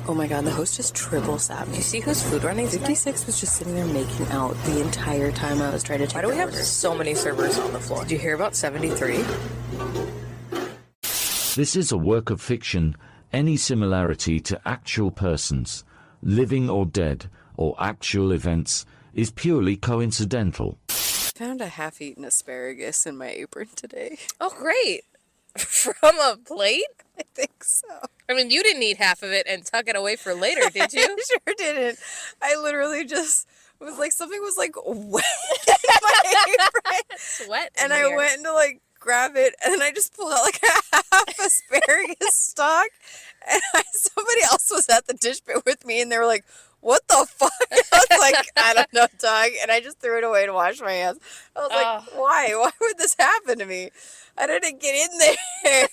Oh my god, the host just triple sapped. Do you see who's food running? 56 was just sitting there making out the entire time I was trying to take Why do we have order. so many servers on the floor? Did you hear about 73? This is a work of fiction. Any similarity to actual persons, living or dead, or actual events, is purely coincidental. I found a half-eaten asparagus in my apron today. Oh, great. From a plate? I think so. I mean, you didn't eat half of it and tuck it away for later, did you? I sure didn't. I literally just was like, something was like wet in my apron. Sweat. And I went to like grab it, and then I just pulled out like a half asparagus stalk. And somebody else was at the dish pit with me, and they were like, what the fuck? I was like, I don't know, Doug. And I just threw it away to wash my hands. I was like, why? Why would this happen to me? I didn't get in there.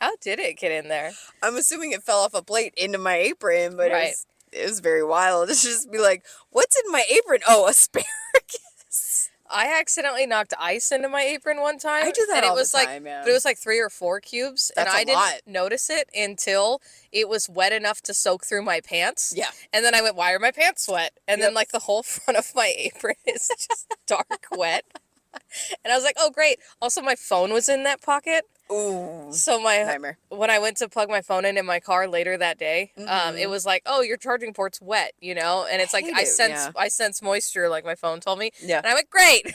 How did it get in there? I'm assuming it fell off a plate into my apron, but Right. it was very wild. It's just be like, what's in my apron? Oh, asparagus. I accidentally knocked ice into my apron one time. I do that and all it was the like, time, man. But it was like 3 or 4 cubes. That's and I a didn't lot. notice it until it was wet enough to soak through my pants. Yeah. And then I went, why are my pants wet? And then like the whole front of my apron is just dark wet. And I was like, oh, great. Also, my phone was in that pocket. Ooh. So Nightmare. when I went to plug my phone in my car later that day, it was like, oh, your charging port's wet, you know? And it's like, hate I it, sense moisture, like my phone told me. Yeah. And I went, great.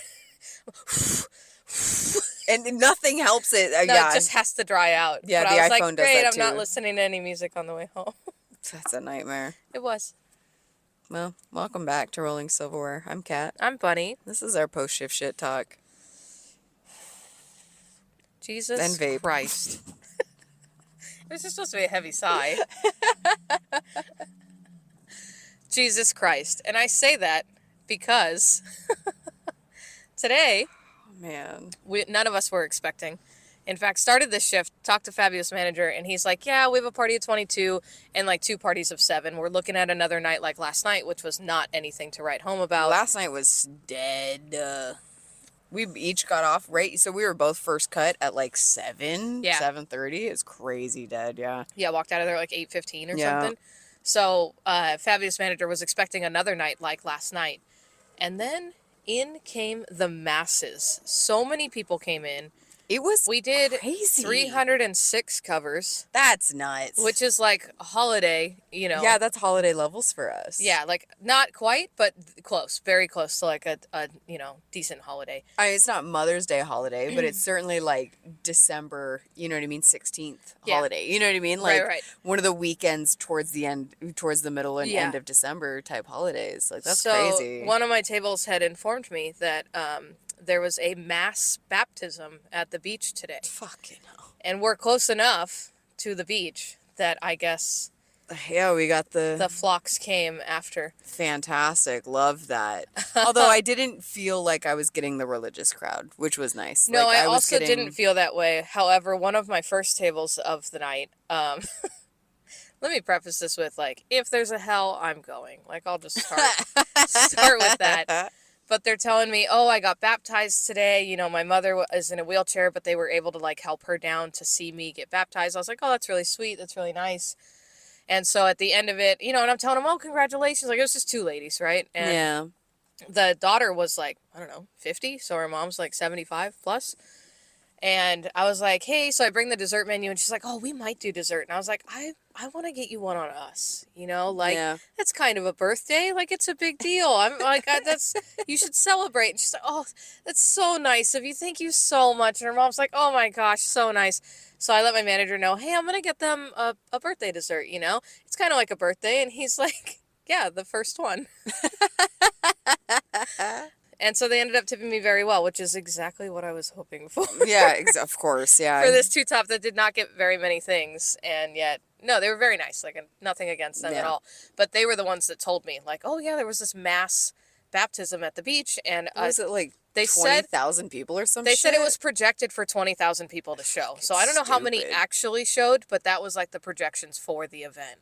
And nothing helps it. No, Yeah. it just has to dry out. Yeah, but the I was iPhone like, does great, that I'm not too. listening to any music on the way home. That's a nightmare. It was. Well, welcome back to Rolling Silverware. I'm Kat. I'm Bunny. This is our post-shift shit talk. Jesus And vape. Christ. It was just supposed to be a heavy sigh. Jesus Christ. And I say that because today, Oh, man. none of us were expecting. In fact, started this shift, talked to Fabulous Manager, and he's like, yeah, we have a party of 22 and like 2 parties of 7. We're looking at another night like last night, which was not anything to write home about. Last night was dead. We each got off right, so we were both first cut at like 7, Yeah. 7:30. It's crazy dead, yeah. Yeah, walked out of there like 8:15 or Yeah. something. So Fabulous Manager was expecting another night like last night. And then in came the masses. So many people came in. It was We did crazy. 306 covers, That's nuts. which is like a holiday, you know. Yeah, that's holiday levels for us. Yeah, like not quite, but close, very close to like a you know, decent holiday. I mean, it's not Mother's Day holiday, but it's certainly like December, you know what I mean, 16th Yeah. holiday. You know what I mean? Like Right. one of the weekends towards the end, towards the middle and Yeah. end of December type holidays. Like that's So crazy. one of my tables had informed me that there was a mass baptism at the beach today. Fucking hell. And we're close enough to the beach that I guess Yeah, we got the flocks came after. fantastic. Love that. Although I didn't feel like I was getting the religious crowd, which was nice. No, Like, I was also getting- didn't feel that way. However, one of my first tables of the night, let me preface this with like, if there's a hell, I'm going. Like, I'll just start with that. But they're telling me, oh, I got baptized today. You know, my mother is in a wheelchair, but they were able to like help her down to see me get baptized. I was like, oh, that's really sweet. That's really nice. And so at the end of it, you know, and I'm telling them, oh, congratulations. Like, it was just 2 ladies, right? And Yeah. the daughter was like, I don't know, 50. So her mom's like 75 plus. And I was like, hey, so I bring the dessert menu, and she's like, oh, we might do dessert. And I was like, I want to get you one on us, you know, like, Yeah. that's kind of a birthday. Like, it's a big deal. I'm like, you should celebrate. And she's like, oh, that's so nice of you. Thank you so much. And her mom's like, oh my gosh, so nice. So I let my manager know, hey, I'm going to get them a birthday dessert, you know, it's kind of like a birthday. And he's like, yeah, the first one. And so they ended up tipping me very well, which is exactly what I was hoping for. Yeah, of course, yeah. For this 2-top that did not get very many things, and yet, no, they were very nice, like, nothing against them at all. But they were the ones that told me, like, oh yeah, there was this mass baptism at the beach, and Was it like they said 20,000 people or something? they said it was projected for 20,000 people to show. So I don't know how many Stupid. actually showed, but that was like the projections for the event.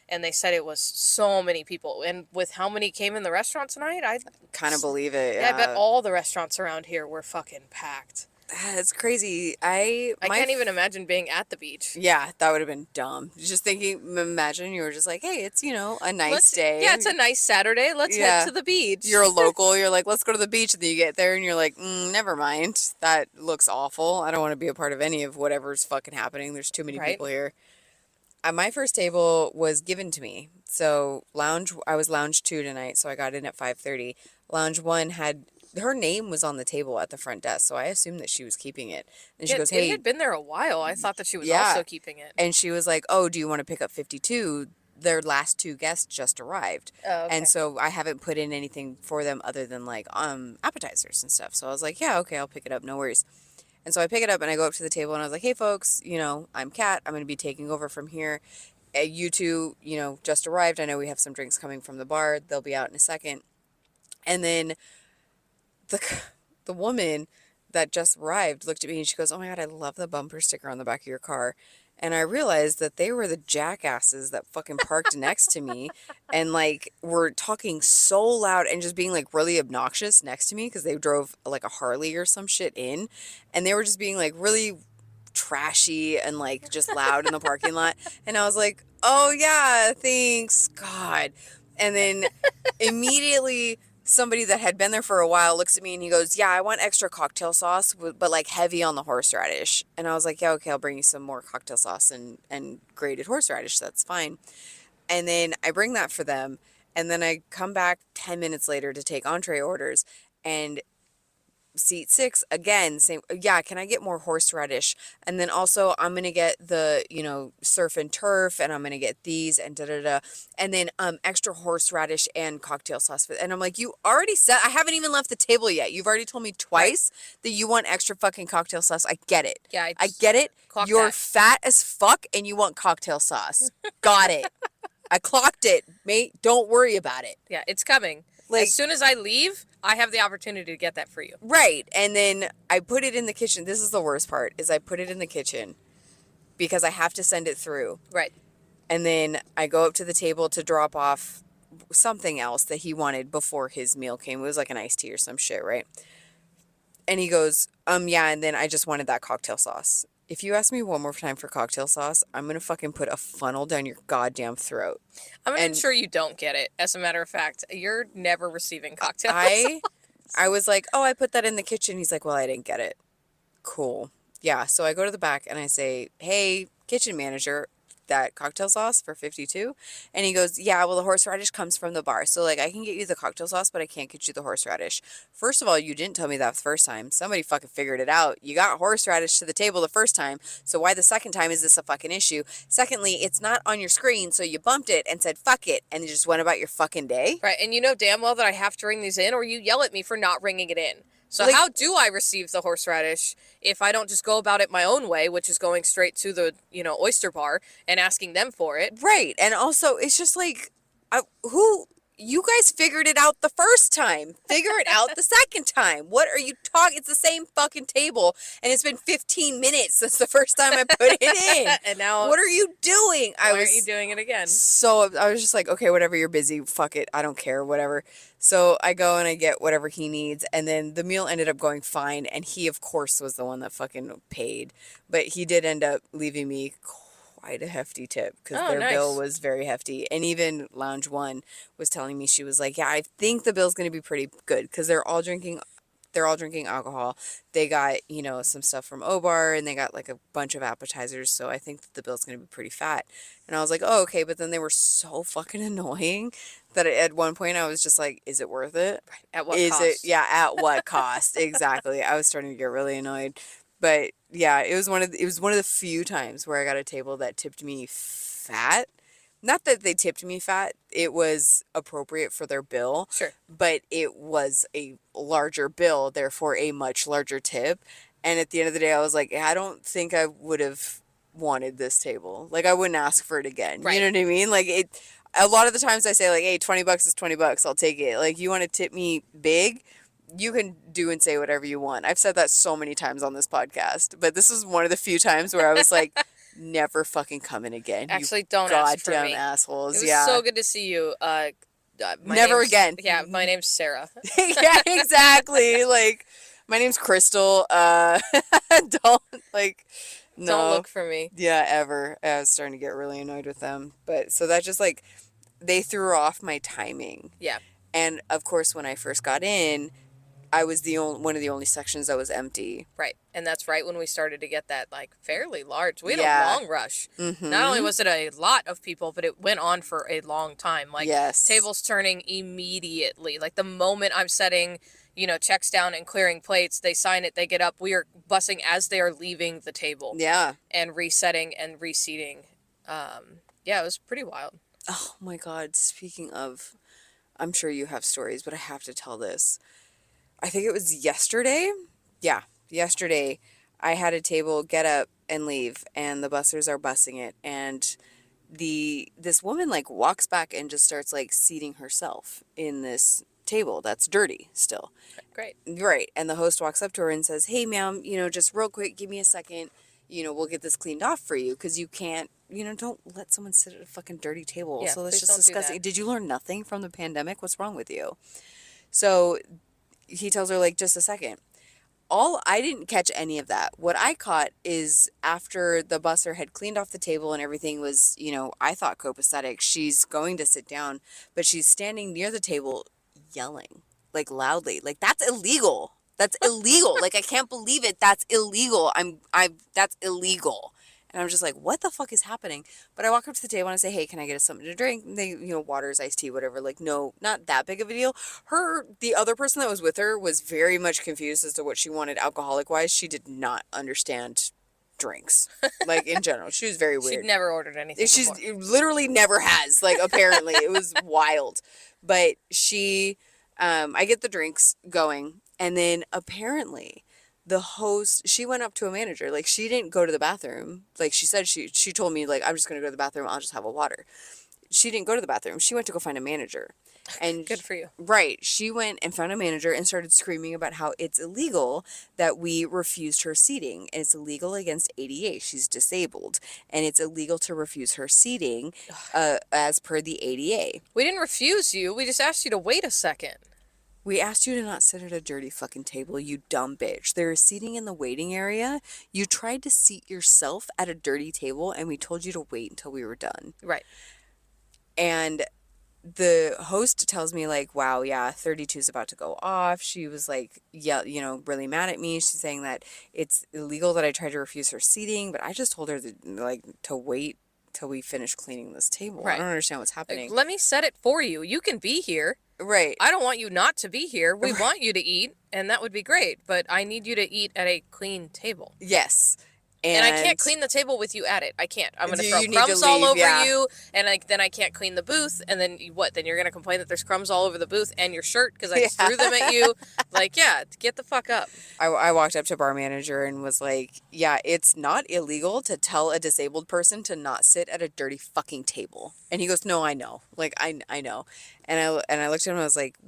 And they said it was so many people. And with how many came in the restaurant tonight, I kind of believe it. yeah, I bet all the restaurants around here were fucking packed. It's crazy. I can't even imagine being at the beach. Yeah, that would have been dumb. Just thinking, imagine you were just like, hey, it's, a nice day. Yeah, it's a nice Saturday. Let's head to the beach. You're a local. You're like, let's go to the beach. And then you get there and you're like, never mind. That looks awful. I don't want to be a part of any of whatever's fucking happening. There's too many people here. My first table was given to me. So I was lounge 2 tonight. So I got in at 5:30. Lounge 1 her name was on the table at the front desk, so I assumed that she was keeping it. And she goes, hey. It had been there a while. I thought that she was also keeping it. And she was like, oh, do you want to pick up 52? Their last 2 guests just arrived. Oh, okay. And so I haven't put in anything for them other than like appetizers and stuff. So I was like, yeah, okay, I'll pick it up. No worries. And so I pick it up and I go up to the table and I was like, hey, folks, I'm Kat. I'm going to be taking over from here. You two, just arrived. I know we have some drinks coming from the bar. They'll be out in a second. And then the woman that just arrived looked at me and she goes, oh my God, I love the bumper sticker on the back of your car. And I realized that they were the jackasses that fucking parked next to me and like were talking so loud and just being like really obnoxious next to me because they drove like a Harley or some shit in. And they were just being like really trashy and like just loud in the parking lot. And I was like, oh yeah, thanks, God. And then immediately somebody that had been there for a while looks at me and he goes, yeah, I want extra cocktail sauce, but like heavy on the horseradish. And I was like, yeah, okay, I'll bring you some more cocktail sauce and grated horseradish. That's fine. And then I bring that for them. And then I come back 10 minutes later to take entree orders. And seat 6, again, same, yeah, can I get more horseradish? And then also I'm going to get the, surf and turf, and I'm going to get these and da-da-da. And then extra horseradish and cocktail sauce. And I'm like, you already said, I haven't even left the table yet. You've already told me twice that you want extra fucking cocktail sauce. I get it. Yeah, I get it. You're fat as fuck and you want cocktail sauce. Got it. I clocked it, mate. Don't worry about it. Yeah, it's coming. Like, as soon as I leave, I have the opportunity to get that for you. Right. And then I put it in the kitchen. This is the worst part, is I put it in the kitchen because I have to send it through. Right. And then I go up to the table to drop off something else that he wanted before his meal came. It was like an iced tea or some shit, right? And he goes, yeah, and then I just wanted that cocktail sauce. If you ask me one more time for cocktail sauce, I'm going to fucking put a funnel down your goddamn throat. I'm going to ensure you don't get it. As a matter of fact, you're never receiving cocktail sauce. I was like, oh, I put that in the kitchen. He's like, well, I didn't get it. Cool. Yeah, so I go to the back and I say, hey, kitchen manager, that cocktail sauce for 52? And he goes, yeah, well, the horseradish comes from the bar. So, like, I can get you the cocktail sauce, but I can't get you the horseradish. First of all, you didn't tell me that the first time. Somebody fucking figured it out. You got horseradish to the table the first time. So why the second time is this a fucking issue? Secondly, it's not on your screen, so you bumped it and said, fuck it, and you just went about your fucking day. Right, and you know damn well that I have to ring these in, or you yell at me for not ringing it in. So how do I receive the horseradish if I don't just go about it my own way, which is going straight to the, oyster bar and asking them for it? Right. And also, it's just like, you guys figured it out the first time. Figure it out the second time. What are you talking? It's the same fucking table, and it's been 15 minutes since the first time I put it in. And now, what are you doing? Why aren't you doing it again? So I was just like, okay, whatever, you're busy. Fuck it. I don't care. Whatever. So I go and I get whatever he needs, and then the meal ended up going fine, and he, of course, was the one that fucking paid. But he did end up leaving me quite a hefty tip because their bill was very hefty. And even Lounge 1 was telling me, she was like, yeah, I think the bill's going to be pretty good because they're all drinking alcohol. They got, some stuff from O-Bar, and they got like a bunch of appetizers. So I think that the bill's going to be pretty fat. And I was like, oh, okay. But then they were so fucking annoying that at one point I was just like, is it worth it? Right. At what cost? At what cost? Exactly. I was starting to get really annoyed. But yeah, it was one of the few times where I got a table that tipped me fat. Not that they tipped me fat, it was appropriate for their bill. Sure. But it was a larger bill, therefore a much larger tip. And at the end of the day, I was like, I don't think I would have wanted this table. Like, I wouldn't ask for it again. Right. You know what I mean? Like, a lot of the times I say, like, hey, $20 is $20. I'll take it. Like, you want to tip me big? You can do and say whatever you want. I've said that so many times on this podcast. But this is one of the few times where I was like, never fucking coming again. Actually, don't ask for me. Goddamn assholes. It was so good to see you. Never again. Yeah, my name's Sarah. Yeah, exactly. Like, My name's Crystal. Don't like, no. Don't look for me. Yeah, ever. I was starting to get really annoyed with them. But so that just like, they threw off my timing. Yeah. And of course, when I first got in, I was one of the only sections that was empty. Right. And that's right when we started to get that, like, fairly large. We had Yeah. a long rush. Mm-hmm. Not only was it a lot of people, but it went on for a long time. Like, Yes. tables turning immediately. Like, the moment I'm setting, checks down and clearing plates, they sign it, they get up. We are bussing as they are leaving the table. Yeah. And resetting and reseating. Yeah, it was pretty wild. Oh, my God. Speaking of, I'm sure you have stories, but I have to tell this. I think it was yesterday. Yeah, yesterday. I had a table get up and leave, and the bussers are bussing it, and this woman like walks back and just starts like seating herself in this table that's dirty still. Great. Right. And the host walks up to her and says, "Hey, ma'am, just real quick, give me a second. We'll get this cleaned off for you because you can't, don't let someone sit at a fucking dirty table." Yeah, so that's please just don't do disgusting. that. Did you learn nothing from the pandemic? What's wrong with you? So he tells her, like, just a second. I didn't catch any of that. What I caught is after the busser had cleaned off the table and everything was, I thought copacetic. She's going to sit down, but she's standing near the table yelling, like, loudly. Like, that's illegal. That's illegal. Like, I can't believe it. That's illegal. That's illegal. And I'm just like, what the fuck is happening? But I walk up to the table and I say, "Hey, can I get us something to drink?" And they, waters, iced tea, whatever. Like, no, not that big of a deal. The other person that was with her was very much confused as to what she wanted alcoholic wise. She did not understand drinks, like, in general. She was very weird. She'd never ordered anything before. Literally never has. Like, apparently. It was wild. But I get the drinks going. And then apparently the host, she went up to a manager. Like, she didn't go to the bathroom. Like, she said, she told me, like, "I'm just going to go to the bathroom. I'll just have a water." She didn't go to the bathroom. She went to go find a manager. And Good for you. Right. She went and found a manager and started screaming about how it's illegal that we refused her seating. And it's illegal against ADA. She's disabled. And it's illegal to refuse her seating as per the ADA. We didn't refuse you. We just asked you to wait a second. We asked you to not sit at a dirty fucking table, you dumb bitch. There is seating in the waiting area. You tried to seat yourself at a dirty table, and we told you to wait until we were done. Right. And the host tells me, like, "Wow, yeah, 32 is about to go off." She was like, yeah, really mad at me. She's saying that it's illegal that I tried to refuse her seating, but I just told her to wait till we finish cleaning this table. Right. I don't understand what's happening. Let me set it for you. You can be here. Right. I don't want you not to be here. We want you to eat, and that would be great, but I need you to eat at a clean table. Yes. And I can't clean the table with you at it. I can't. I'm going to throw You need crumbs to all leave, over yeah. you, and then I can't clean the booth, and then what? Then you're going to complain that there's crumbs all over the booth and your shirt because I just threw them at you? Like, yeah, get the fuck up. I walked up to bar manager and was like, "Yeah, it's not illegal to tell a disabled person to not sit at a dirty fucking table." And he goes, "No, I know. Like, I know." And I looked at him and I was like,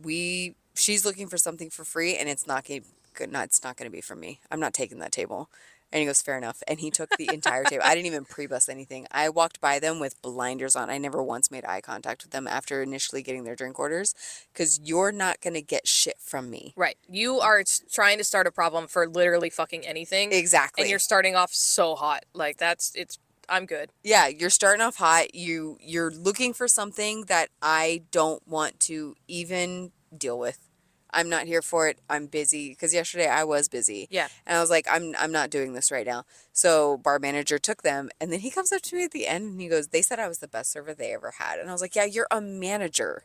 she's looking for something for free, and it's not going to be from me. I'm not taking that table." And he goes, "Fair enough." And he took the entire table. I didn't even pre-bus anything. I walked by them with blinders on. I never once made eye contact with them after initially getting their drink orders, because you're not going to get shit from me. Right. You are trying to start a problem for literally fucking anything. Exactly. And you're starting off so hot. Like, I'm good. Yeah, you're starting off hot. You're looking for something that I don't want to even deal with. I'm not here for it. I'm busy, because yesterday I was busy. Yeah. And I was like, I'm not doing this right now. So bar manager took them, and then he comes up to me at the end and he goes, "They said I was the best server they ever had." And I was like, "Yeah, you're a manager."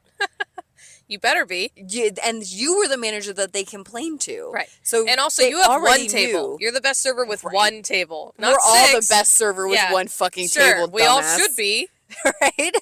You better be. And you were the manager that they complained to. Right. So And also, they you have already one table. knew. You're the best server with Right. one table. Not We're all the six. best server with Yeah. one fucking Sure, table, we all dumbass. should be. Right?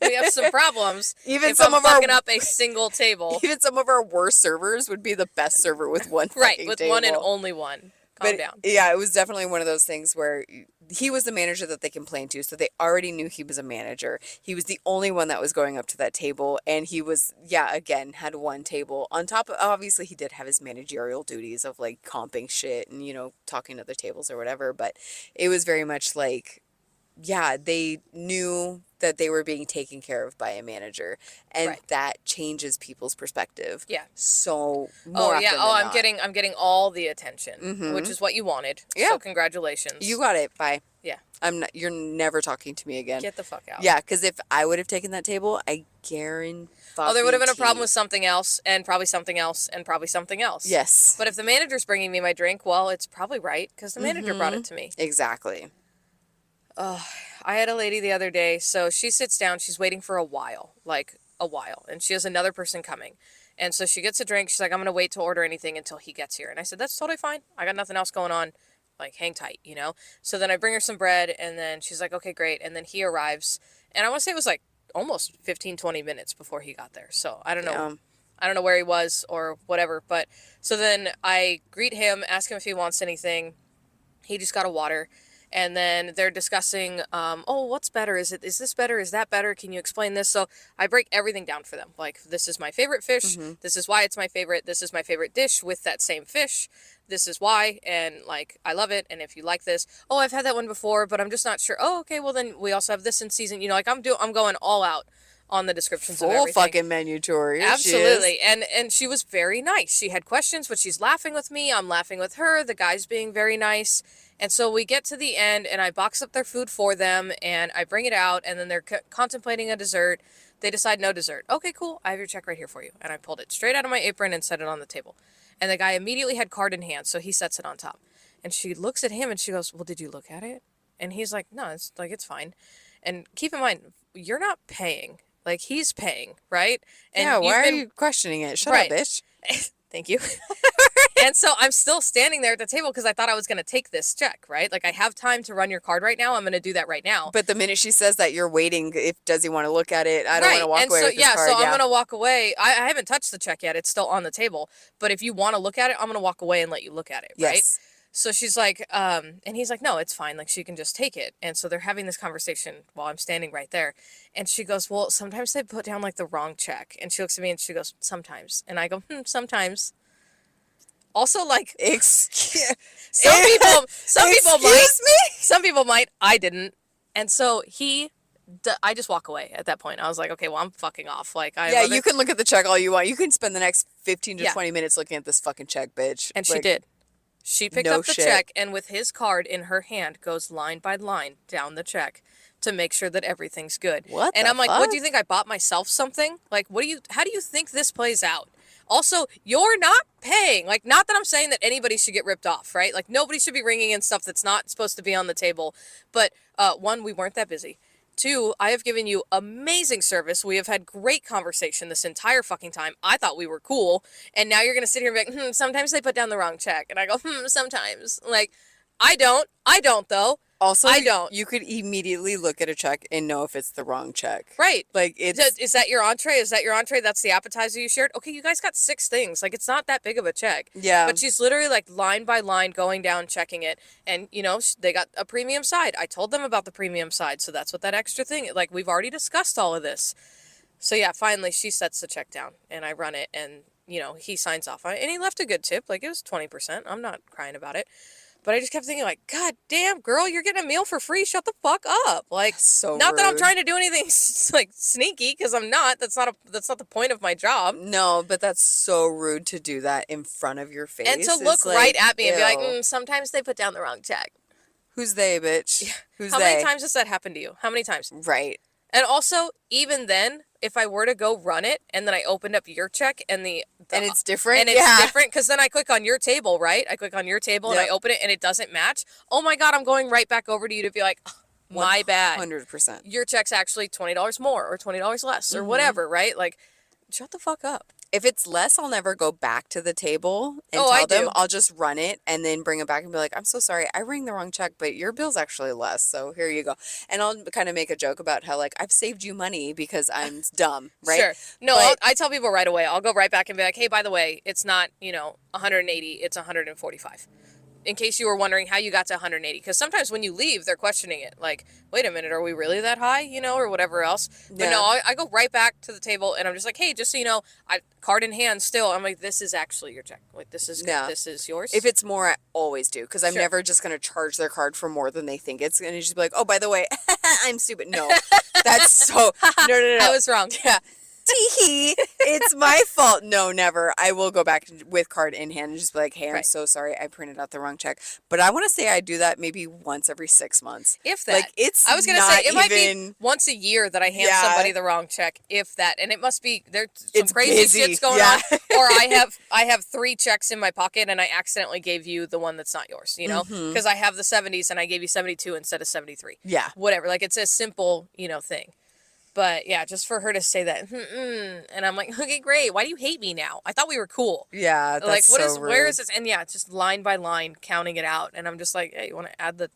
We have some problems. Even if some I'm of our fucking up a single table. Even some of our worst servers would be the best server with one Right, fucking with table. one and only one. Calm down. Yeah, it was definitely one of those things where he was the manager that they complained to, so they already knew he was a manager. He was the only one that was going up to that table, and he was, again, had one table. On top of, obviously, he did have his managerial duties of, like, comping shit and, talking to other tables or whatever, but it was very much like, they knew that they were being taken care of by a manager, and Right. that changes people's perspective. Yeah. So more Oh yeah. often Oh, than I'm getting all the attention, which is what you wanted. Yeah. So congratulations. You got it. Bye. Yeah. You're never talking to me again. Get the fuck out. Yeah, because if I would have taken that table, I guarantee. Oh, there would have been a problem with something else, and probably something else, and probably something else. Yes. But if the manager's bringing me my drink, well, it's probably right, because the manager brought it to me. Exactly. I had a lady the other day, so she sits down, she's waiting for a while, and she has another person coming. And so she gets a drink, she's like, I'm going to wait to order anything until he gets here. And I said, that's totally fine. I got nothing else going on. Like, hang tight, you know? So then I bring her some bread, and then she's like, okay, great. And then he arrives, and I want to say it was like almost 15, 20 minutes before he got there. So I don't know. Yeah. I don't know where he was or whatever. But so then I greet him, ask him if he wants anything. He just got a water. And then they're discussing, oh, what's better? Is this better? Is that better? Can you explain this? So I break everything down for them. Like, this is my favorite fish. This is why it's my favorite. This is my favorite dish with that same fish. This is why. And, like, I love it. And if you like this, oh, I've had that one before, but I'm just not sure. Oh, okay, well, then we also have this in season. You know, like, I'm going all out on the descriptions of everything. Full fucking menu tour. Here Absolutely. And she was very nice. She had questions, but she's laughing with me. I'm laughing with her. The guy's being very nice. And so we get to the end, and I box up their food for them, and I bring it out, and then they're contemplating a dessert. They decide no dessert. Okay, cool. I have your check right here for you. And I pulled it straight out of my apron and set it on the table. And the guy immediately had card in hand, so he sets it on top. And she looks at him, and she goes, well, did you look at it? And he's like, no, it's fine. And keep in mind, you're not paying. Like, he's paying, right? And yeah, why are you questioning it? Shut up, bitch. Thank you. And so I'm still standing there at the table because I thought I was going to take this check, right? Like, I have time to run your card right now. I'm going to do that right now. But the minute she says that, you're waiting. Does he want to look at it? I don't want to walk away with this card. So I'm going to walk away. I haven't touched the check yet. It's still on the table. But if you want to look at it, I'm going to walk away and let you look at it, right? Yes. So she's like, and he's like, no, it's fine. Like, she can just take it. And so they're having this conversation while I'm standing right there. And she goes, well, sometimes they put down, like, the wrong check. And she looks at me and she goes, sometimes. And I go, sometimes. Also, like, some people might, I didn't. And so I just walk away at that point. I was like, okay, well, I'm fucking off. Like, you can look at the check all you want. You can spend the next 15 to 20 minutes looking at this fucking check, bitch. And she did. She picked up the check, and with his card in her hand, goes line by line down the check to make sure that everything's good. What? And I'm like, what do you think? I bought myself something? Like, how do you think this plays out? Also, you're not paying. Like, not that I'm saying that anybody should get ripped off, right? Like, nobody should be ringing in stuff that's not supposed to be on the table. But, one, we weren't that busy. Two, I have given you amazing service. We have had great conversation this entire fucking time. I thought we were cool. And now you're going to sit here and be like, sometimes they put down the wrong check. And I go, sometimes. Like, I don't though. Also, I don't. You could immediately look at a check and know if it's the wrong check. Right. Like, is that your entree? Is that your entree? That's the appetizer you shared? Okay, you guys got 6 things. Like, it's not that big of a check. Yeah. But she's literally, like, line by line going down, checking it. And, you know, they got a premium side. I told them about the premium side, so that's what that extra thing, like, we've already discussed all of this. So, yeah, finally, she sets the check down, and I run it, and, you know, he signs off on it. And he left a good tip. Like, it was 20%. I'm not crying about it. But I just kept thinking, like, God damn, girl, you're getting a meal for free. Shut the fuck up. Like, so not rude. that I'm trying to do anything, like, sneaky, because I'm not. That's not the point of my job. No, but that's so rude to do that in front of your face. And to look right at me and be like, sometimes they put down the wrong check. Who's they, bitch? Yeah. Who's How they? many times has that happened to you? How many times? Right. And also, even then, if I were to go run it and then I opened up your check and and it's different? And it's different because then I click on your table, right? I click on your table and I open it and it doesn't match. Oh my God, I'm going right back over to you to be like, my bad. 100%. Your check's actually $20 more or $20 less or whatever, right? Like, shut the fuck up. If it's less, I'll never go back to the table and I tell them. do. I'll just run it and then bring it back and be like, I'm so sorry. I rang the wrong check, but your bill's actually less. So here you go. And I'll kind of make a joke about how, like, I've saved you money because I'm dumb, right? Sure. No, I tell people right away. I'll go right back and be like, hey, by the way, it's not, 180, it's 145. in case you were wondering how you got to 180. Because sometimes when you leave, they're questioning it. Like, wait a minute, are we really that high? You know, or whatever else. But Yeah. no, I go right back to the table and I'm just like, hey, just so you know, I card in hand still. I'm like, this is actually your check. Like, this is this is yours. If it's more, I always do. Because I'm never just going to charge their card for more than they think it's going to just be like, oh, by the way, I'm stupid. No, that's so, no. I was wrong. Yeah. Tee-hee, it's my fault. No, never. I will go back with card in hand and just be like, hey, I'm so sorry. I printed out the wrong check. But I want to say I do that maybe once every 6 months. If that. Like, it's I was going to say, it might be once a year that I hand somebody the wrong check, if that. And it must be, there's some crazy shit's going on. Or I have 3 checks in my pocket and I accidentally gave you the one that's not yours, you know? Because I have the 70s and I gave you 72 instead of 73. Yeah. Whatever. Like, it's a simple, thing. But yeah, just for her to say that, and I'm like, okay, great. Why do you hate me now? I thought we were cool. Yeah, that's like, so rude. Where is this? And yeah, just line by line, counting it out. And I'm just like, hey, you want to add the,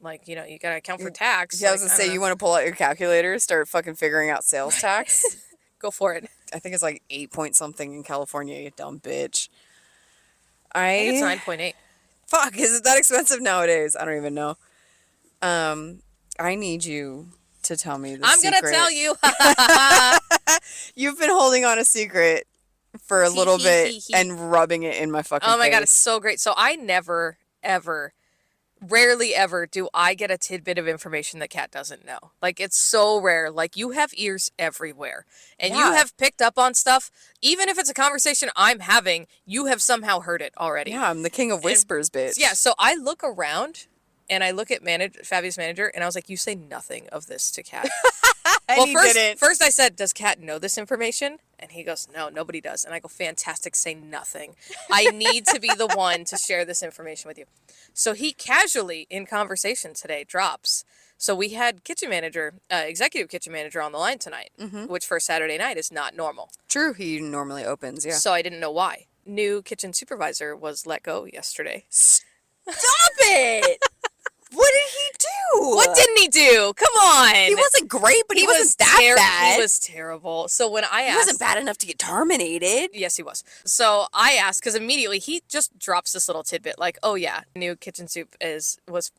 like, you gotta account for tax. Yeah, I was gonna say, you want to pull out your calculator, start fucking figuring out sales tax. Go for it. I think it's like 8 point something in California. You dumb bitch. I think it's 9.8. Fuck, is it that expensive nowadays? I don't even know. I need you to tell me the secret. I'm gonna tell you. You've been holding on a secret for a little bit and rubbing it in my fucking face. Oh my God, it's so great. So I never, ever, rarely ever do I get a tidbit of information that Kat doesn't know. Like, it's so rare. Like, you have ears everywhere. And you have picked up on stuff. Even if it's a conversation I'm having, you have somehow heard it already. Yeah, I'm the king of whispers, bitch. Yeah, so I look around and I look at Fabi's manager and I was like, you say nothing of this to Kat. Well, first I said, does Kat know this information? And he goes, no, nobody does. And I go, fantastic, say nothing. I need to be the one to share this information with you. So he casually, in conversation today, drops. So we had executive kitchen manager on the line tonight, which for Saturday night is not normal. True, he normally opens, yeah. So I didn't know why. New kitchen supervisor was let go yesterday. Stop it! What did he do? What didn't he do? Come on. He wasn't great, but he wasn't that bad. He was terrible. So when I asked... He wasn't bad enough to get terminated. Yes, he was. So I asked, because immediately he just drops this little tidbit, like, oh yeah, new kitchen soup was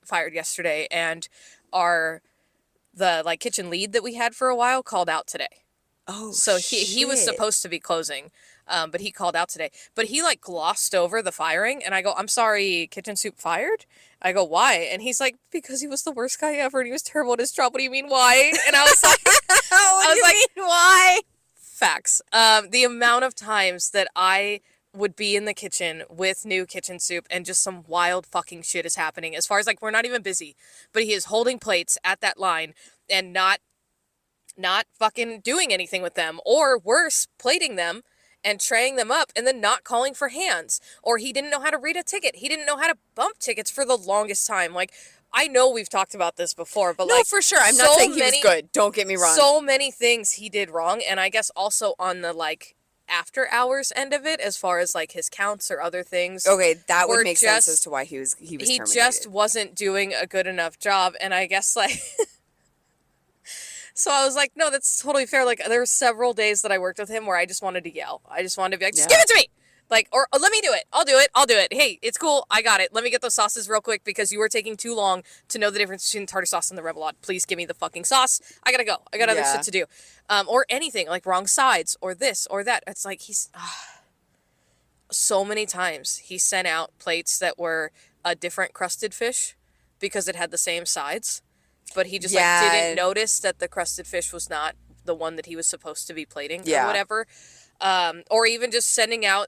fired yesterday, and the kitchen lead that we had for a while called out today. Oh, so he was supposed to be closing, but he called out today. But he glossed over the firing, and I go, I'm sorry, kitchen soup fired? I go, why? And he's like, because he was the worst guy ever, and he was terrible at his job. What do you mean, why? And I was like, why? Facts. The amount of times that I would be in the kitchen with new kitchen soup and just some wild fucking shit is happening. As far as we're not even busy, but he is holding plates at that line and not fucking doing anything with them, or worse, plating them and traying them up and then not calling for hands. Or he didn't know how to read a ticket. He didn't know how to bump tickets for the longest time. I know we've talked about this before, but no, for sure. I'm not saying he was good. Don't get me wrong. So many things he did wrong, and I guess also on the after hours end of it, as far as his counts or other things. Okay, that would make sense as to why he was terminated. He just wasn't doing a good enough job, and I guess so I was like, no, that's totally fair. There were several days that I worked with him where I just wanted to yell. I just wanted to be like, just give it to me. Or let me do it. I'll do it. Hey, it's cool. I got it. Let me get those sauces real quick because you were taking too long to know the difference between tartar sauce and the remoulade. Please give me the fucking sauce. I gotta go. I got other shit to do. Or anything, wrong sides or this or that. It's he's... so many times he sent out plates that were a different crusted fish because it had the same sides. But he just didn't notice that the crusted fish was not the one that he was supposed to be plating or whatever. Or even just sending out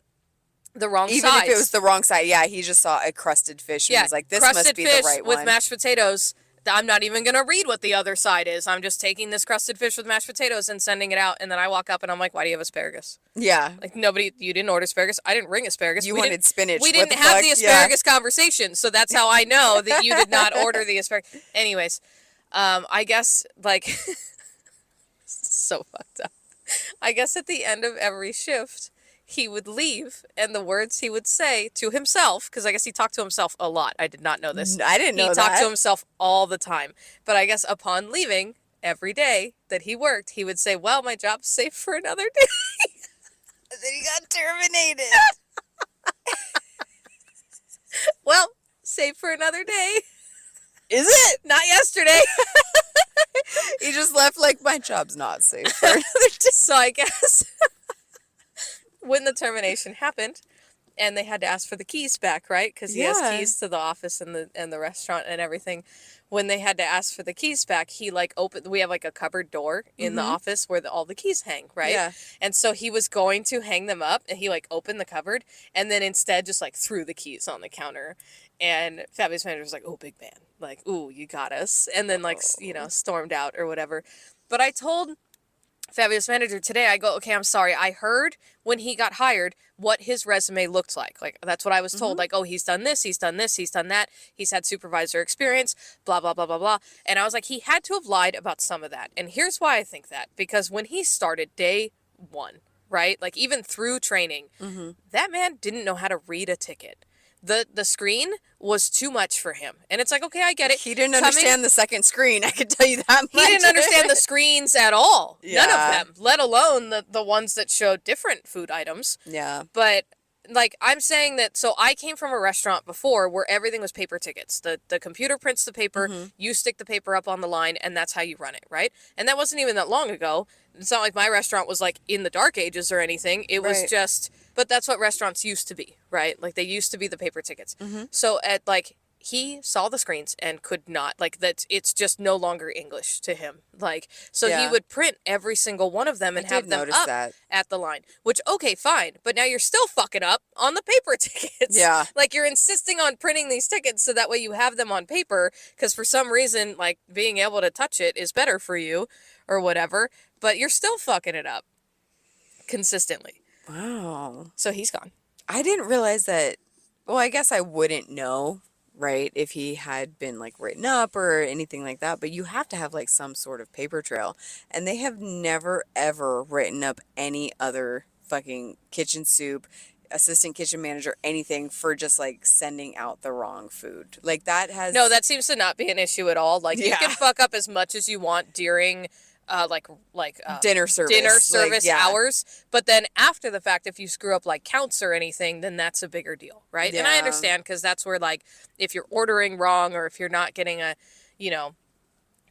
the wrong sides. Even if it was the wrong side, he just saw a crusted fish and was like, this must be the right one. Crusted fish with mashed potatoes. I'm not even going to read what the other side is. I'm just taking this crusted fish with mashed potatoes and sending it out. And then I walk up and I'm like, why do you have asparagus? Yeah. You didn't order asparagus. I didn't ring asparagus. You wanted spinach. We didn't have the asparagus conversation. So that's how I know that you did not order the asparagus. Anyways. I guess, so fucked up. I guess at the end of every shift, he would leave, and the words he would say to himself, because I guess he talked to himself a lot. I did not know this. I didn't know that. He talked to himself all the time. But I guess upon leaving, every day that he worked, he would say, well, my job's safe for another day. And then he got terminated. Well, save for another day. Is it? Not yesterday. He just left like, my job's not safe for another day. So I guess when the termination happened, and they had to ask for the keys back, right? Because he has keys to the office and the restaurant and everything. When they had to ask for the keys back, he like opened. We have like a cupboard door in the office where all the keys hang, right? Yeah. And so he was going to hang them up, and he like opened the cupboard, and then instead just like threw the keys on the counter. And Fabio's manager was like, "Oh, big man, like, ooh, you got us," and then like stormed out or whatever. But I told Fabio's manager today, I go, okay, I'm sorry. I heard when he got hired what his resume looked like. Like, that's what I was told. Like, oh, he's done this, he's done this, he's done that. He's had supervisor experience, blah, blah, blah, blah, blah. And I was like, he had to have lied about some of that. And here's why I think that. Because when he started day one, right? Like, even through training, that man didn't know how to read a ticket. The screen was too much for him. And it's like, okay, I get it. He didn't understand the second screen. I could tell you that much. He didn't understand the screens at all. Yeah. None of them, let alone the ones that showed different food items. Yeah. But like I'm saying that, so I came from a restaurant before where everything was paper tickets. The computer prints the paper, you stick the paper up on the line, and that's how you run it, right? And that wasn't even that long ago. It's not like my restaurant was like in the dark ages or anything. It was just, but that's what restaurants used to be, right? Like they used to be the paper tickets. So at like, he saw the screens and could not, like, that it's just no longer English to him. Like, so he would print every single one of them and have them up at the line, which, okay, fine. But now you're still fucking up on the paper tickets. Yeah. Like, you're insisting on printing these tickets so that way you have them on paper because for some reason, like, being able to touch it is better for you or whatever. But you're still fucking it up consistently. Wow. So he's gone. I didn't realize that. Well, I guess I wouldn't know, right, if he had been like written up or anything like that, but you have to have like some sort of paper trail, and they have never ever written up any other fucking kitchen soup, assistant kitchen manager, anything for just like sending out the wrong food. Like that has that seems to not be an issue at all. Like you can fuck up as much as you want during dinner service hours, but then after the fact, if you screw up like counts or anything, then that's a bigger deal, right? And I understand because that's where like if you're ordering wrong or if you're not getting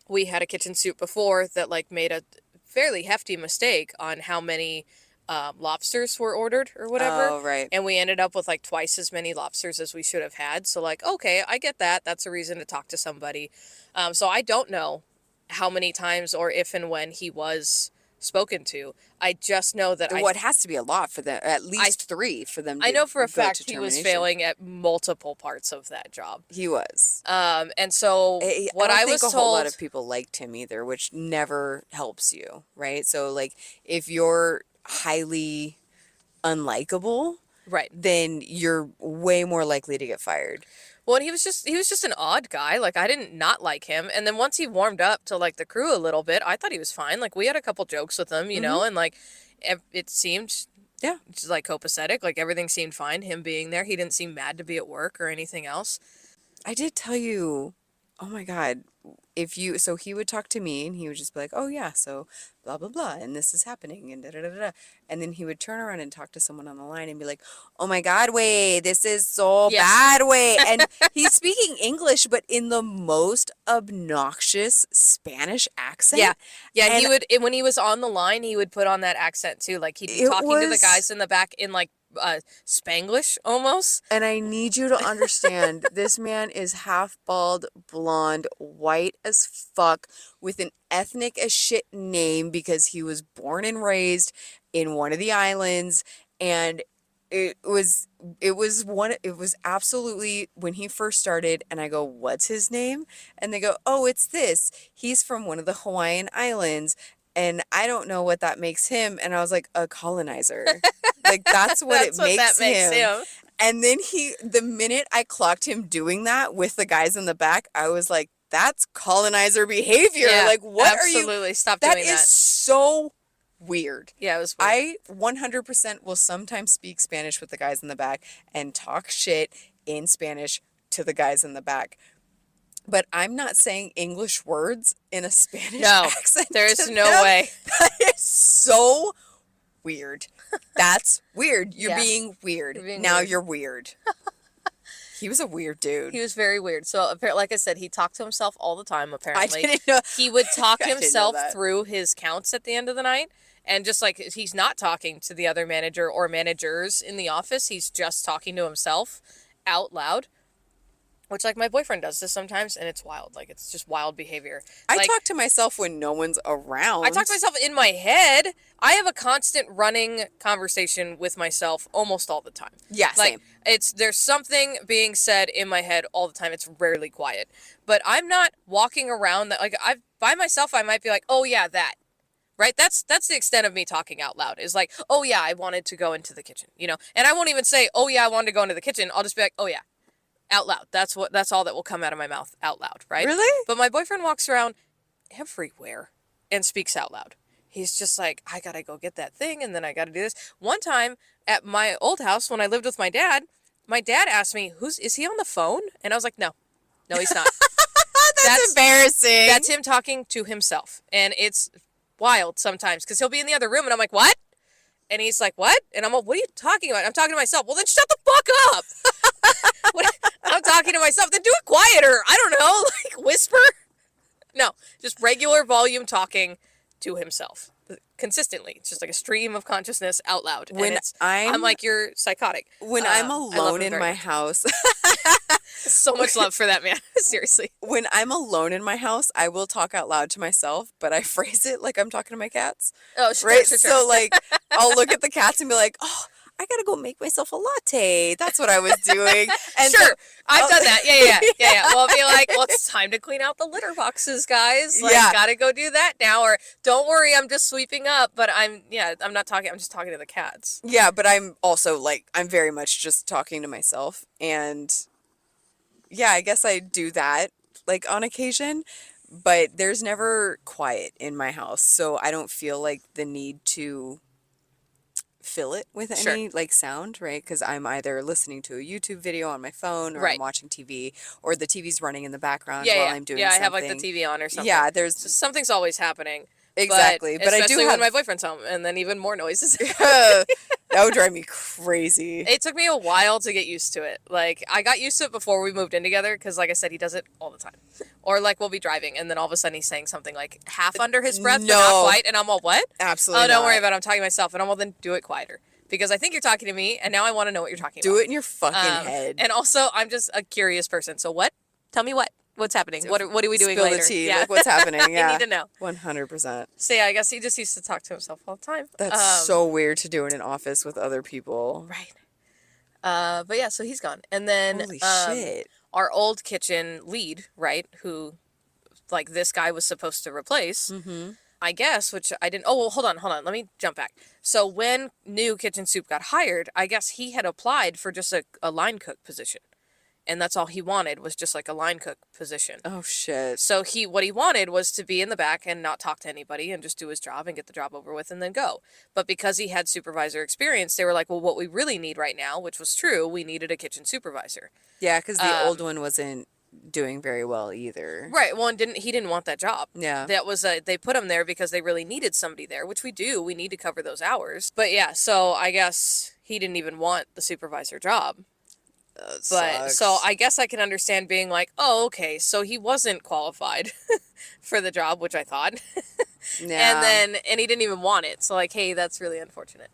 we had a kitchen soup before that like made a fairly hefty mistake on how many lobsters were ordered or whatever. Oh, right. And we ended up with like twice as many lobsters as we should have had. So like, okay, I get that. That's a reason to talk to somebody. So I don't know how many times or if and when he was spoken to. I just know that it has to be a lot for them, at least 3 for them to I know for a go fact to he was termination. failing at multiple parts of that job. He was. And so what I was think a told, whole lot of people liked him either, which never helps you, right? So like if you're highly unlikable, right, then you're way more likely to get fired. well, and he was just an odd guy. Like I didn't not like him. And then once he warmed up to like the crew a little bit, I thought he was fine. Like we had a couple jokes with him, you know, and like it seemed just like copacetic. Like everything seemed fine. Him being there, he didn't seem mad to be at work or anything else. I did tell you, oh my God, so he would talk to me and he would just be like, oh yeah, so blah, blah, blah, and this is happening and da, da, da, da. And then he would turn around and talk to someone on the line and be like, oh my God, wait, this is so bad, wait. And he's speaking English, but in the most obnoxious Spanish accent. Yeah. Yeah. And he would, when he was on the line, he would put on that accent too. Like he'd be talking to the guys in the back in like Spanglish almost. And I need you to understand, this man is half bald, blonde, white as fuck, with an ethnic as shit name because he was born and raised in one of the islands. And it was absolutely, when he first started, and I go, what's his name? And they go, oh, it's this. He's from one of the Hawaiian Islands. And I don't know what that makes him. And I was like, a colonizer. Like, that's what it makes him. And then the minute I clocked him doing that with the guys in the back, I was like, that's colonizer behavior. Yeah, like, what are you? Absolutely. Stop doing that. That is so weird. Yeah, it was weird. I 100% will sometimes speak Spanish with the guys in the back and talk shit in Spanish to the guys in the back. But I'm not saying English words in a Spanish accent. There is no way. That is so weird. That's weird. You're being weird. You're weird. He was a weird dude. He was very weird. So, like I said, he talked to himself all the time, apparently. I didn't know. He would talk I didn't know himself that. through his counts at the end of the night. And just like he's not talking to the other manager or managers in the office, he's just talking to himself out loud. Which, like, my boyfriend does this sometimes, and it's wild. Like, it's just wild behavior. I Like, talk to myself when no one's around. I talk to myself in my head. I have a constant running conversation with myself almost all the time. Yeah, Like, same. there's something being said in my head all the time. It's rarely quiet. But I'm not walking around that, like, by myself, I might be like, oh, yeah, that. Right? That's the extent of me talking out loud. Is like, oh, yeah, I wanted to go into the kitchen, you know? And I won't even say, oh, yeah, I wanted to go into the kitchen. I'll just be like, oh, yeah. Out loud. That's all that will come out of my mouth out loud, right? Really? But my boyfriend walks around everywhere and speaks out loud. He's just like, I gotta go get that thing, and then I gotta do this. One time at my old house when I lived with my dad asked me, is he on the phone? And I was like, no, he's not. That's embarrassing. That's him talking to himself. And it's wild sometimes because he'll be in the other room and I'm like, what? And he's like, what? And I'm like, what are you talking about? I'm talking to myself. Well, then shut the fuck up. I'm talking to myself. Then do it quieter. I don't know. Like, whisper. No, just regular volume talking to himself. Consistently. It's just like a stream of consciousness out loud. When and I'm like, you're psychotic. When I'm I love alone him in very my much. house. So much love for that man. Seriously. When I'm alone in my house, I will talk out loud to myself, but I phrase it like I'm talking to my cats. Oh, sure, Right? sure. So, like, I'll look at the cats and be like, oh, I gotta go make myself a latte. That's what I was doing. And sure. so- I've done that. Yeah. Well, I'll be like, well, it's time to clean out the litter boxes, guys. Like, Yeah. gotta go do that now. Or don't worry, I'm just sweeping up. But I'm not talking. I'm just talking to the cats. Yeah, but I'm also, like, I'm very much just talking to myself. And, yeah, I guess I do that, like, on occasion. But there's never quiet in my house. So I don't feel like the need to fill it with Sure. any like sound, right? Because I'm either listening to a YouTube video on my phone or Right. I'm watching TV or the TV's running in the background Yeah, while yeah. I'm doing I something. have like the TV on or something. Yeah, there's So something's always happening. exactly. But I especially do when have my boyfriend's home, and then even more noises. that would drive me crazy. It took me a while to get used to it. Like, I got used to it before we moved in together because, like I said, he does it all the time. Or, like, we'll be driving, and then all of a sudden he's saying something, like, half under his breath, but No. not quite, and I'm all, what? Absolutely. Oh, don't not. worry about it. I'm talking to myself. And I'm all, then do it quieter. Because I think you're talking to me, and now I want to know what you're talking about. Do it in your fucking head. And also, I'm just a curious person. So what? Tell me what? What's happening? What are we doing Spill later? the tea. Yeah. Like what's happening? Yeah. I need to know. 100%. So, yeah, I guess he just used to talk to himself all the time. That's so weird to do in an office with other people. Right. But yeah, so he's gone. And then Holy shit. our old kitchen lead, right, who, like, this guy was supposed to replace, I guess, which I didn't. Oh, well, hold on. Let me jump back. So when new kitchen soup got hired, I guess he had applied for just a line cook position. And that's all he wanted was just like a line cook position. Oh shit. So what he wanted was to be in the back and not talk to anybody and just do his job and get the job over with and then go. But because he had supervisor experience, they were like, well, what we really need right now, which was true, we needed a kitchen supervisor. Yeah, because the old one wasn't doing very well either. Right. Well, and he didn't want that job. Yeah. That was they put him there because they really needed somebody there, which we do. We need to cover those hours. But yeah, so I guess he didn't even want the supervisor job. But Sucks. so I guess I can understand being like, oh, okay, so he wasn't qualified for the job, which I thought. Yeah. And he didn't even want it. So like, hey, that's really unfortunate.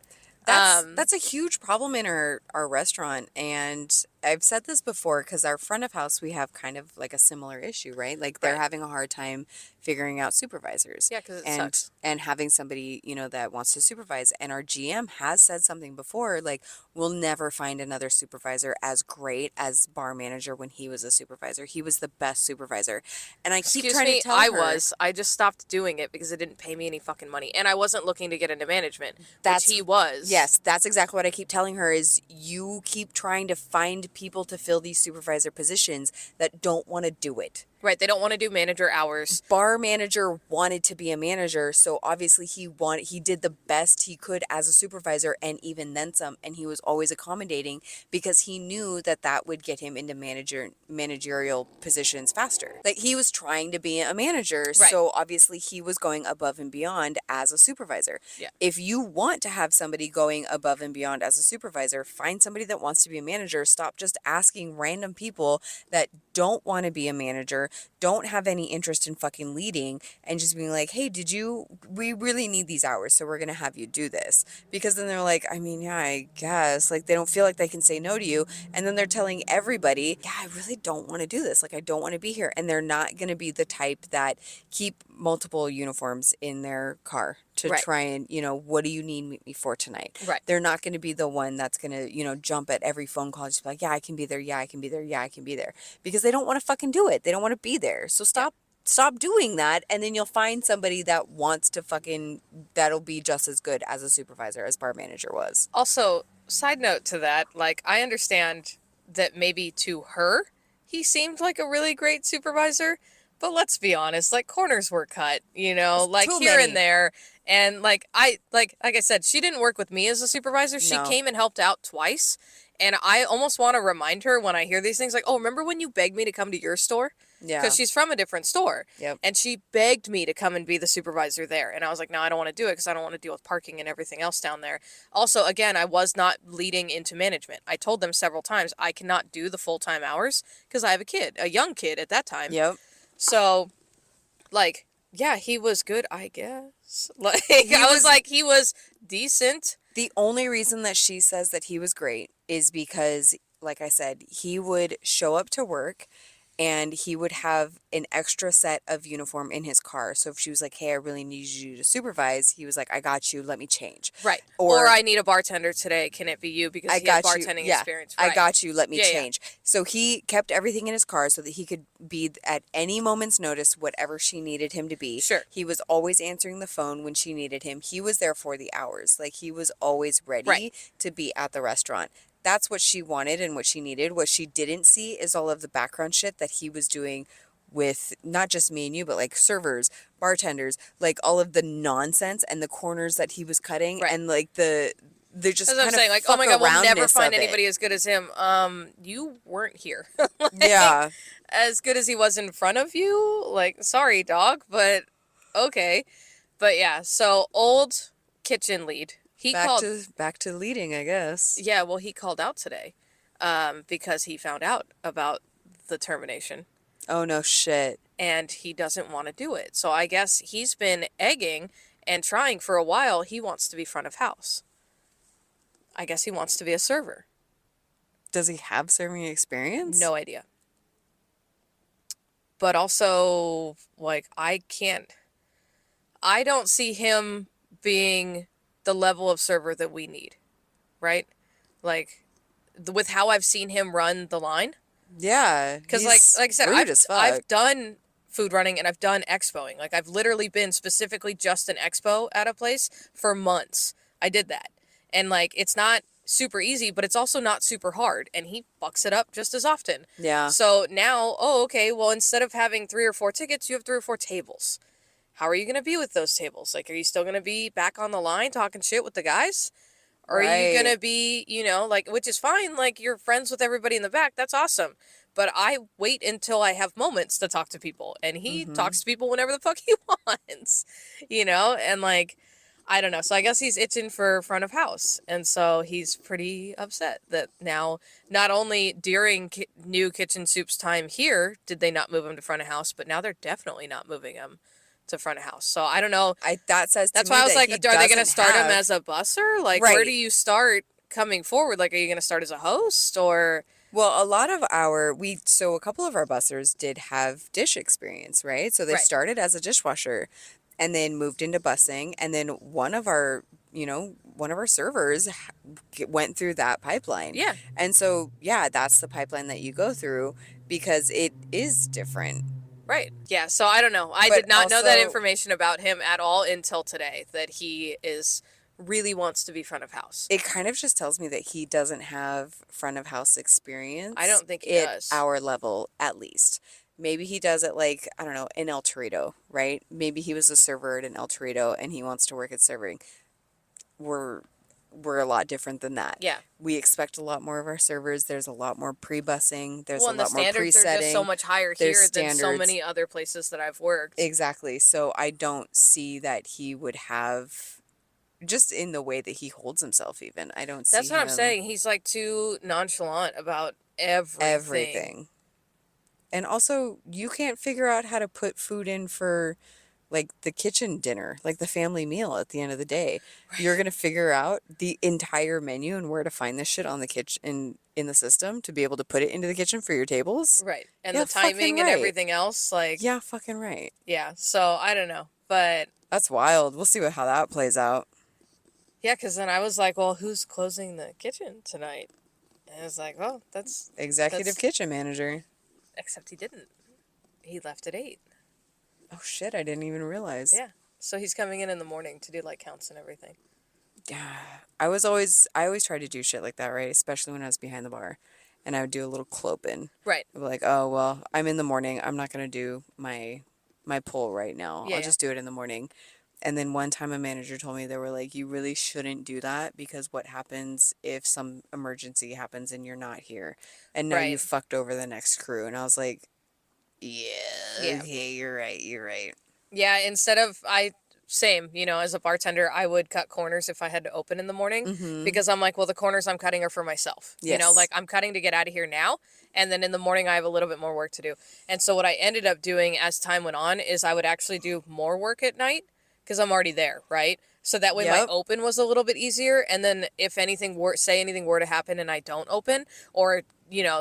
That's a huge problem in our restaurant, and I've said this before because our front of house, we have kind of like a similar issue, right? Like they're Right. having a hard time figuring out supervisors. Yeah, 'cause it and sucks. and having somebody, that wants to supervise. And our GM has said something before, like we'll never find another supervisor as great as bar manager when he was a supervisor. He was the best supervisor, and I keep Excuse trying me, to tell her I just stopped doing it because it didn't pay me any fucking money. And I wasn't looking to get into management, That's- which he was. Yes, that's exactly what I keep telling her is you keep trying to find people to fill these supervisor positions that don't want to do it. Right. They don't want to do manager hours. Bar manager wanted to be a manager, so obviously he did the best he could as a supervisor, and even then some, and he was always accommodating because he knew that would get him into managerial positions faster. Like, he was trying to be a manager, Right. so obviously he was going above and beyond as a supervisor. Yeah. If you want to have somebody going above and beyond as a supervisor, find somebody that wants to be a manager. Stop just asking random people that don't want to be a manager, don't have any interest in fucking leading, and just being like, hey, we really need these hours, so we're going to have you do this. Because then they're like, I mean, yeah, I guess. Like, they don't feel like they can say no to you. And then they're telling everybody, yeah, I really don't want to do this. Like, I don't want to be here. And they're not going to be the type that keep multiple uniforms in their car to Right. try and, what do you need me for tonight? Right. They're not going to be the one that's going to, jump at every phone call, just be like, yeah, I can be there. Yeah, I can be there. Yeah, I can be there. Because they don't want to fucking do it. They don't want to be there. So stop doing that, and then you'll find somebody that wants to that'll be just as good as a supervisor as bar manager was. Also, side note to that, like, I understand that maybe to her, he seemed like a really great supervisor, but let's be honest, like, corners were cut, like too here many. and there. And like I said, she didn't work with me as a supervisor. She No. came and helped out twice. And I almost want to remind her when I hear these things, like, oh, remember when you begged me to come to your store? Yeah. Because she's from a different store. Yep. And she begged me to come and be the supervisor there. And I was like, no, I don't want to do it because I don't want to deal with parking and everything else down there. Also, again, I was not leading into management. I told them several times I cannot do the full-time hours because I have a young kid at that time. Yep. So, like, yeah, he was good, I guess. Like, he was decent. The only reason that she says that he was great is because, like I said, he would show up to work and he would have an extra set of uniform in his car. So if she was like, hey, I really need you to supervise, he was like, I got you, let me change. Right. Or I need a bartender today. Can it be you? Because he had bartending experience. Right. I got you, let me Yeah, change. So he kept everything in his car so that he could be at any moment's notice whatever she needed him to be. Sure. He was always answering the phone when she needed him. He was there for the hours. Like, he was always ready to be at the restaurant. That's what she wanted and what she needed. What she didn't see is all of the background shit that he was doing with not just me and you, but like servers, bartenders, like all of the nonsense and the corners that he was cutting. Right. And like they're just as kind I'm of saying, like, oh my God, we'll never find it. anybody as good as him. You weren't here. Like, Yeah. As good as he was in front of you. Like, sorry, dog, but okay. But yeah, so old kitchen lead. Back to leading, I guess. Yeah, well, he called out today because he found out about the termination. Oh, no shit. And he doesn't want to do it. So I guess he's been egging and trying for a while. He wants to be front of house. I guess he wants to be a server. Does he have serving experience? No idea. But also, like, I don't see him being the level of server that we need, right? Like, with how I've seen him run the line. Yeah. Because, like I said, rude as fuck. I've done food running and I've done expoing. Like, I've literally been specifically just an expo at a place for months. I did that. And, like, it's not super easy, but it's also not super hard. And he fucks it up just as often. Yeah. So now, okay, well, instead of having 3 or 4 tickets, you have 3 or 4 tables. How are you going to be with those tables? Like, are you still going to be back on the line talking shit with the guys? Or are you going to be, like, which is fine. Like, you're friends with everybody in the back. That's awesome. But I wait until I have moments to talk to people. And he talks to people whenever the fuck he wants, And, like, I don't know. So I guess he's itching for front of house. And so he's pretty upset that now, not only during new Kitchen Soup's time here did they not move him to front of house, but now they're definitely not moving him to front of house. So I don't know. That's why I was like, are they going to start him as a busser? Like, where do you start coming forward? Like, are you going to start as a host or? Well, a lot of a couple of our bussers did have dish experience, right? So they started as a dishwasher and then moved into bussing. And then one of our servers went through that pipeline. Yeah. And so, yeah, that's the pipeline that you go through because it is different. Right. Yeah. So I don't know. I did not know that information about him at all until today, that he really wants to be front of house. It kind of just tells me that he doesn't have front of house experience. I don't think he does. At our level, at least. Maybe he does it like, I don't know, in El Torito, right? Maybe he was a server at an El Torito and he wants to work at serving. We're a lot different than that. Yeah. We expect a lot more of our servers. There's a lot more pre-bussing. There's Well, a and the lot more standards pre-setting. are just so much higher There's here than so standards. many other places that I've worked. Exactly. So I don't see that he would have, just in the way that he holds himself even, I don't see That's what I'm him- saying. He's like too nonchalant about everything. And also, you can't figure out how to put food in for like the kitchen dinner, like the family meal at the end of the day. You're going to figure out the entire menu and where to find this shit on the kitchen in the system to be able to put it into the kitchen for your tables. Right. And Yeah, the timing fucking and right. everything else. Like, Yeah, fucking right. yeah. So I don't know. But That's wild. We'll see how that plays out. yeah, because then I was like, well, who's closing the kitchen tonight? And I was like, well, that's. Executive kitchen manager. Except he didn't. He left at 8. Oh shit, I didn't even realize. Yeah. So he's coming in the morning to do like counts and everything. Yeah. I always tried to do shit like that, right? Especially when I was behind the bar. And I would do a little clopin. Right. I'd be like, oh, well, I'm in the morning. I'm not going to do my pull right now. Yeah, I'll just do it in the morning. And then one time a manager told me, they were like, you really shouldn't do that because what happens if some emergency happens and you're not here? And now you fucked over the next crew. And I was like, yeah, okay, you're right. Yeah, instead of, same, as a bartender, I would cut corners if I had to open in the morning because I'm like, well, the corners I'm cutting are for myself. Yes. Like I'm cutting to get out of here now. And then in the morning, I have a little bit more work to do. And so what I ended up doing as time went on is I would actually do more work at night because I'm already there, right? So that way my open was a little bit easier. And then if anything were to happen and I don't open, or,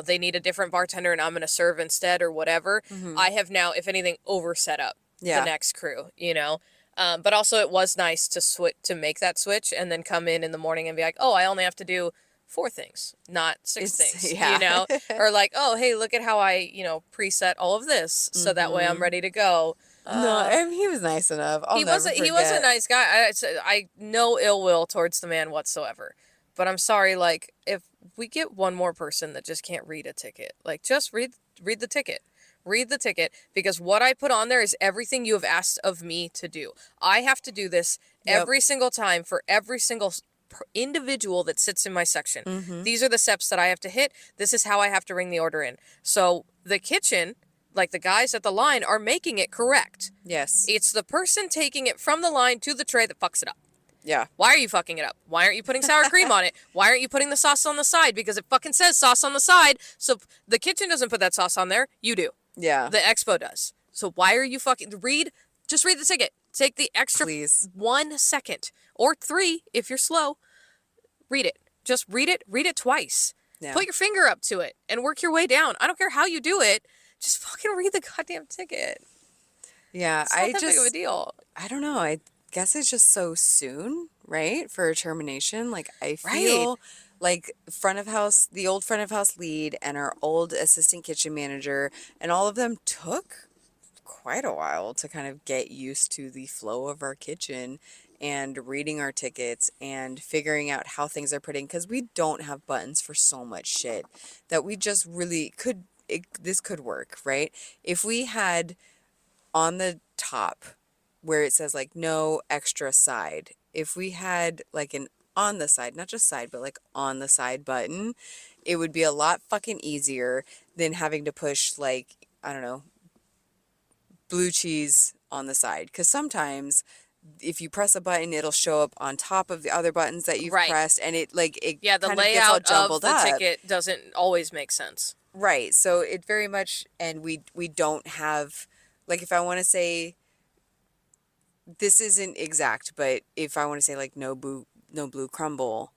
they need a different bartender and I'm going to serve instead or whatever, I have now, if anything, overset up the next crew, But also it was nice to make that switch and then come in the morning and be like, oh, I only have to do 4 things, not 6 things, Or like, oh, hey, look at how I, preset all of this. So that way I'm ready to go. No, I mean, he was nice enough. He was a nice guy. I no ill will towards the man whatsoever. But I'm sorry, like, if we get one more person that just can't read a ticket, like, just read the ticket. Read the ticket, because what I put on there is everything you have asked of me to do. I have to do this every single time for every single individual that sits in my section. These are the steps that I have to hit. This is how I have to ring the order in. So the kitchen, like the guys at the line, are making it correct. Yes. It's the person taking it from the line to the tray that fucks it up. Yeah. Why are you fucking it up? Why aren't you putting sour cream on it? Why aren't you putting the sauce on the side? Because it fucking says sauce on the side. So the kitchen doesn't put that sauce on there. You do. Yeah. The expo does. So why are you just read the ticket. Take the extra 1 second or 3 if you're slow. Read it. Just read it twice. Yeah. Put your finger up to it and work your way down. I don't care how you do it. Just fucking read the goddamn ticket. Yeah. It's not that big of a deal. I don't know. I guess it's just so soon, right? For a termination. Like I feel like the old front of house lead and our old assistant kitchen manager and all of them took quite a while to kind of get used to the flow of our kitchen and reading our tickets and figuring out how things are put in, because we don't have buttons for so much shit that we just really this could work, right? If we had on the top where it says like no extra side, if we had like an on the side, not just side, but like on the side button, it would be a lot fucking easier than having to push like, I don't know, blue cheese on the side. Because sometimes if you press a button, it'll show up on top of the other buttons that you've pressed, and it the kind layout of the ticket doesn't always make sense. Right. So it very much, and we don't have, like, if I want to say, this isn't exact, but if I want to say like no blue crumble,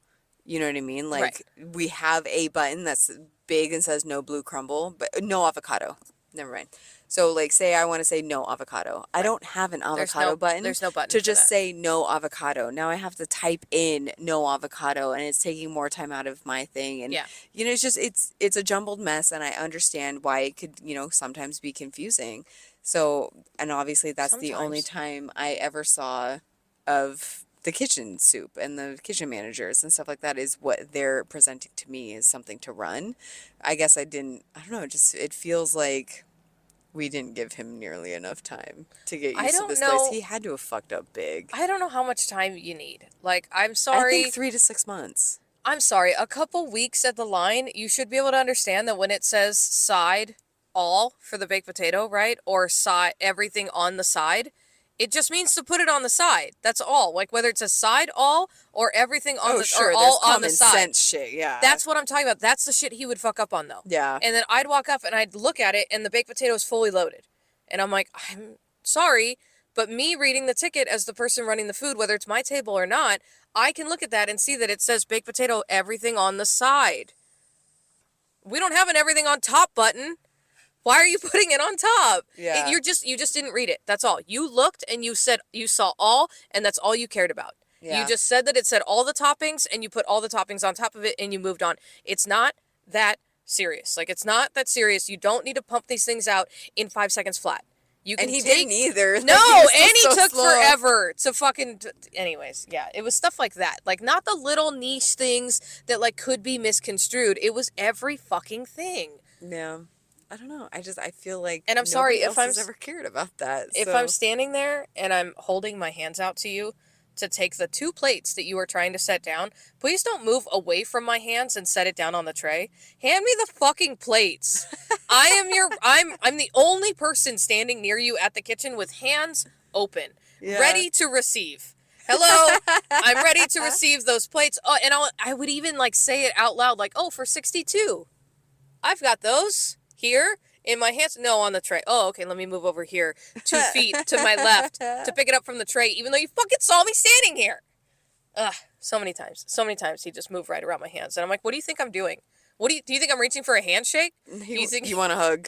you know what I mean? Like we have a button that's big and says no blue crumble, but no avocado. Never mind. So like say I want to say no avocado. I don't have an avocado button. There's no button to just say no avocado. Now I have to type in no avocado, and it's taking more time out of my thing. And it's just it's a jumbled mess, and I understand why it could, sometimes be confusing. So, and obviously that's the only time I ever saw of the kitchen soup and the kitchen managers and stuff like that, is what they're presenting to me as something to run. I guess I don't know, it feels like we didn't give him nearly enough time to get I used to don't this know. place. He had to have fucked up big. I don't know how much time you need. Like, I'm I sorry. think 3 to 6 months. I'm sorry. A couple weeks at the line, you should be able to understand that when it says side all for the baked potato, right? Or side everything on the side, it just means to put it on the side. That's all. Like whether it's a side all or everything on or all on the side. Sense shit, yeah. That's what I'm talking about. That's the shit he would fuck up on though. Yeah. And then I'd walk up and I'd look at it and the baked potato is fully loaded. And I'm like, I'm sorry, but me reading the ticket as the person running the food, whether it's my table or not, I can look at that and see that it says baked potato, everything on the side. We don't have an everything on top button. Why are you putting it on top? Yeah. You just didn't read it. That's all. You looked and you said you saw all, and that's all you cared about. Yeah. You just said that it said all the toppings, and you put all the toppings on top of it, and you moved on. It's not that serious. Like, it's not that serious. You don't need to pump these things out in 5 seconds flat. You can and he didn't either. No, like, and he took slow. forever to fucking... Anyways, yeah, it was stuff like that. Like, not the little niche things that, like, could be misconstrued. It was every fucking thing. Yeah. I don't know. I feel like and I'm sorry if I've ever cared about that. If I'm standing there and I'm holding my hands out to you to take the 2 plates that you are trying to set down, please don't move away from my hands and set it down on the tray. Hand me the fucking plates. I'm the only person standing near you at the kitchen with hands open, ready to receive. Hello, I'm ready to receive those plates. Oh, and I would even like say it out loud, like, oh, for 62. I've got those. Here in my hands, no, on the tray. Oh, okay, let me move over here 2 feet to my left to pick it up from the tray, even though you fucking saw me standing here. Ugh, so many times he just moved right around my hands, and I'm like, what do you think I'm doing? Do you think I'm reaching for a handshake? Do you think you want a hug?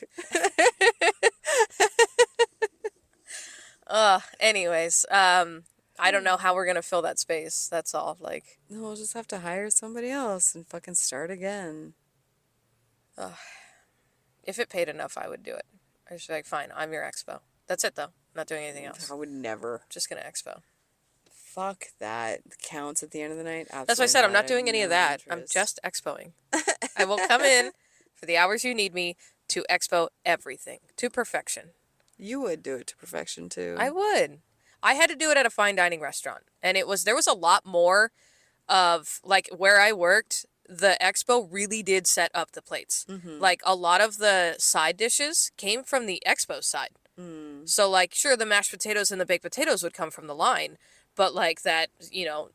Anyways, I don't know how we're gonna fill that space. That's all. Like, no, we'll just have to hire somebody else and fucking start again. Ugh. If it paid enough, I would do it. I just be like, fine, I'm your expo. That's it, though. I'm not doing anything else. I would never. Just gonna expo. Fuck that. Counts at the end of the night? Absolutely. That's why I said I'm not I doing have any of no that. I'm interest. just expoing. I will come in for the hours you need me to expo everything to perfection. You would do it to perfection, too. I would. I had to do it at a fine dining restaurant. And there was a lot more of, like, where I worked, the expo really did set up the plates. Mm-hmm. Like, a lot of the side dishes came from the expo side. Mm. So, like, sure, the mashed potatoes and the baked potatoes would come from the line, but, like, that,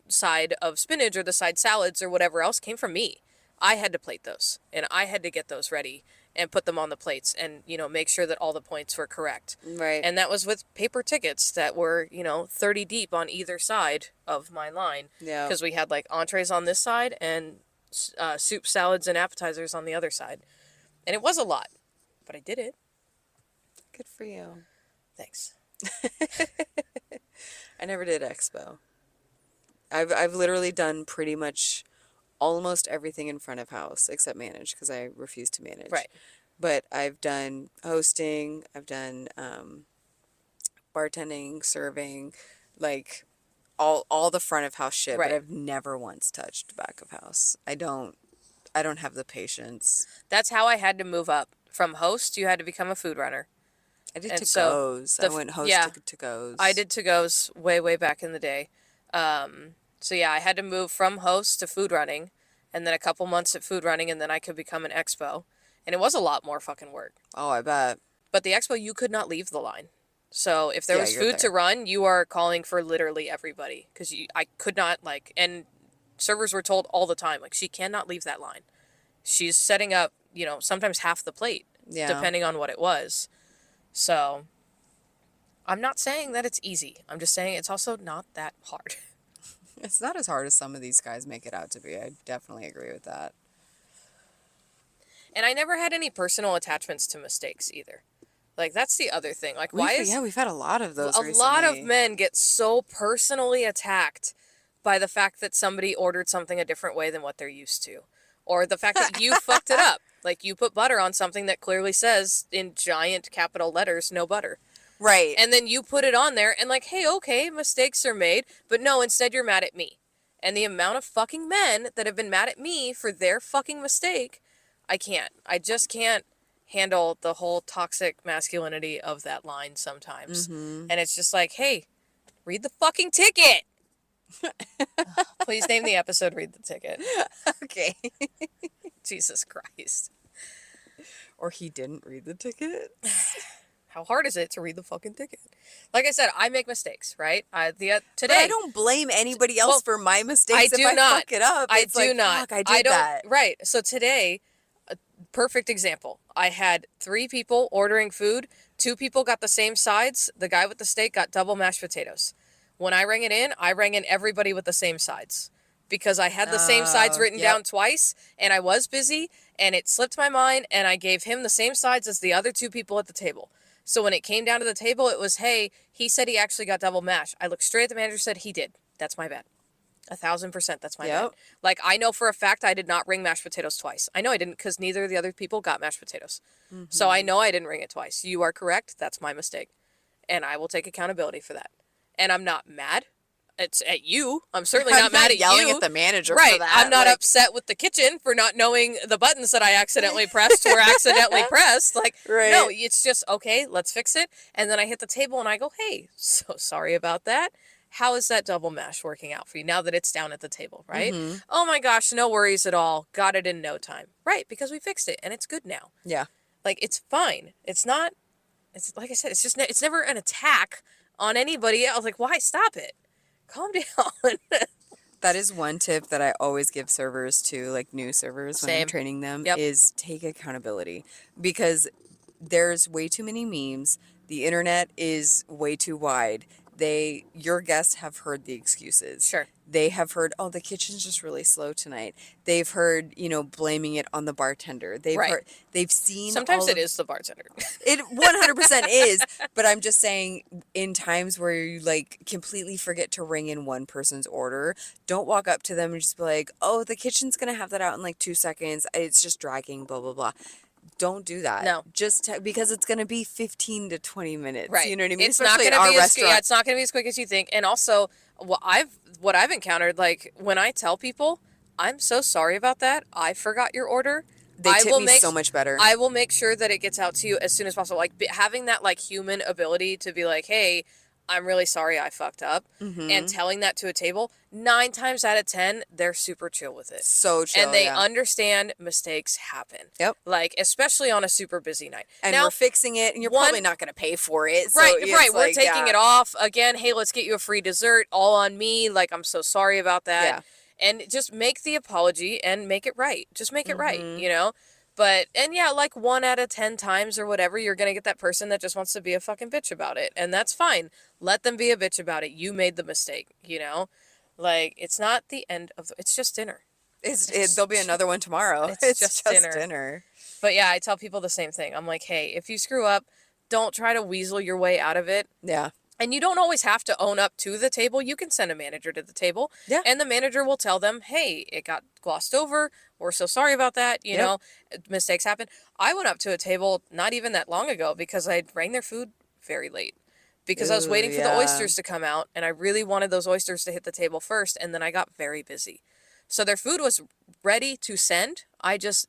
side of spinach or the side salads or whatever else came from me. I had to plate those, and I had to get those ready and put them on the plates and, make sure that all the points were correct. Right. And that was with paper tickets that were, 30 deep on either side of my line. Yeah. Because we had, like, entrees on this side and soup, salads, and appetizers on the other side. And it was a lot, but I did it. Good for you. Thanks. I never did expo. I've literally done pretty much almost everything in front of house except manage because I refuse to manage. Right. But I've done hosting, I've done bartending, serving, like all the front of house shit, Right. but I've never once touched back of house. I don't have the patience. That's how I had to move up. From host, you had to become a food runner. I did And to-goes. so I went host yeah. to-goes. I did to-goes way, way back in the day. So yeah, I had to move from host to food running, and then a couple months at food running, and then I could become an expo. And it was a lot more fucking work. Oh, I bet. But the expo, you could not leave the line. So if there Yeah, was you're food to there. run, you are calling for literally everybody. Because I could not, and servers were told all the time, she cannot leave that line. She's setting up, sometimes half the plate, Yeah. depending on what it was. So I'm not saying that it's easy. I'm just saying it's also not that hard. It's not as hard as some of these guys make it out to be. I definitely agree with that. And I never had any personal attachments to mistakes either. That's the other thing. We've had a lot of those recently. A lot of men get so personally attacked by the fact that somebody ordered something a different way than what they're used to. Or the fact that you fucked it up. You put butter on something that clearly says in giant capital letters, no butter. Right. And then you put it on there and hey, okay, mistakes are made. But no, instead you're mad at me. And the amount of fucking men that have been mad at me for their fucking mistake, I can't. I just can't handle the whole toxic masculinity of that line sometimes. Mm-hmm. And it's just like, hey, read the fucking ticket. Please name the episode Read the Ticket. Okay. Jesus Christ. Or he didn't read the ticket. How hard is it to read the fucking ticket? Like I said, I make mistakes, right? Today, But I don't blame anybody else for my mistakes. I do if I not. fuck it up. It's I do not. Fuck, I did that. Right. So today, a perfect example. I had 3 people ordering food. 2 people got the same sides. The guy with the steak got double mashed potatoes. When I rang it in, I rang in everybody with the same sides. Because I had the same sides written down twice, and I was busy, and it slipped my mind, and I gave him the same sides as the other 2 people at the table. So when it came down to the table, it was, hey, he said he actually got double mash. I looked straight at the manager, said he did. That's my bad. 1,000%, that's my bad. Like, I know for a fact I did not ring mashed potatoes twice. I know I didn't because neither of the other people got mashed potatoes. Mm-hmm. So I know I didn't ring it twice. You are correct. That's my mistake. And I will take accountability for that. And I'm not mad. It's at you. I'm certainly not mad at you. Yelling at the manager right. for that. I'm not upset with the kitchen for not knowing the buttons that I accidentally pressed were accidentally pressed. Like, no, it's just, okay, let's fix it. And then I hit the table and I go, hey, so sorry about that. How is that double mash working out for you now that it's down at the table, right? Mm-hmm. Oh my gosh, no worries at all. Got it in no time. Right, because we fixed it and it's good now. Yeah. Like, it's fine. It's not, it's like I said, it's just, it's never an attack on anybody else. Like, why stop it? Calm down. That is one tip that I always give servers to, like new servers when I'm training them, is take accountability. Because there's way too many memes. The internet is way too wide. Your guests have heard the excuses. Sure. They have heard, oh, the kitchen's just really slow tonight. They've heard, blaming it on the bartender. They've seen. Sometimes it is the bartender. It 100% is. But I'm just saying, in times where you like completely forget to ring in one person's order, don't walk up to them and just be like, oh, the kitchen's going to have that out in like 2 seconds. It's just dragging, blah, blah, blah. Don't do that. No. Just because it's going to be 15 to 20 minutes. Right. You know what I mean? It's especially not going to be it's not going to be as quick as you think. And also, what I've encountered, like when I tell people, I'm so sorry about that. I forgot your order. They tip me so much better. I will make sure that it gets out to you as soon as possible. Like having that like human ability to be like, hey, I'm really sorry I fucked up. Mm-hmm. And telling that to a table, 9 times out of 10, they're super chill with it. So chill, and they understand mistakes happen. Yep. Like, especially on a super busy night. And now, we're fixing it, and you're probably not going to pay for it. So right. We're taking it off. Again, hey, let's get you a free dessert. All on me. Like, I'm so sorry about that. Yeah. And just make the apology and make it right. Just make it right, But, and yeah, like 1 out of 10 times or whatever, you're going to get that person that just wants to be a fucking bitch about it. And that's fine. Let them be a bitch about it. You made the mistake, Like, it's not the end of it's just dinner. There'll be another one tomorrow. It's just dinner. But yeah, I tell people the same thing. I'm like, hey, if you screw up, don't try to weasel your way out of it. Yeah. And you don't always have to own up to the table. You can send a manager to the table. Yeah. And the manager will tell them, hey, it got glossed over. We're so sorry about that. You know, mistakes happen. I went up to a table not even that long ago because I rang their food very late. Because I was waiting for the oysters to come out. And I really wanted those oysters to hit the table first. And then I got very busy. So their food was ready to send. I just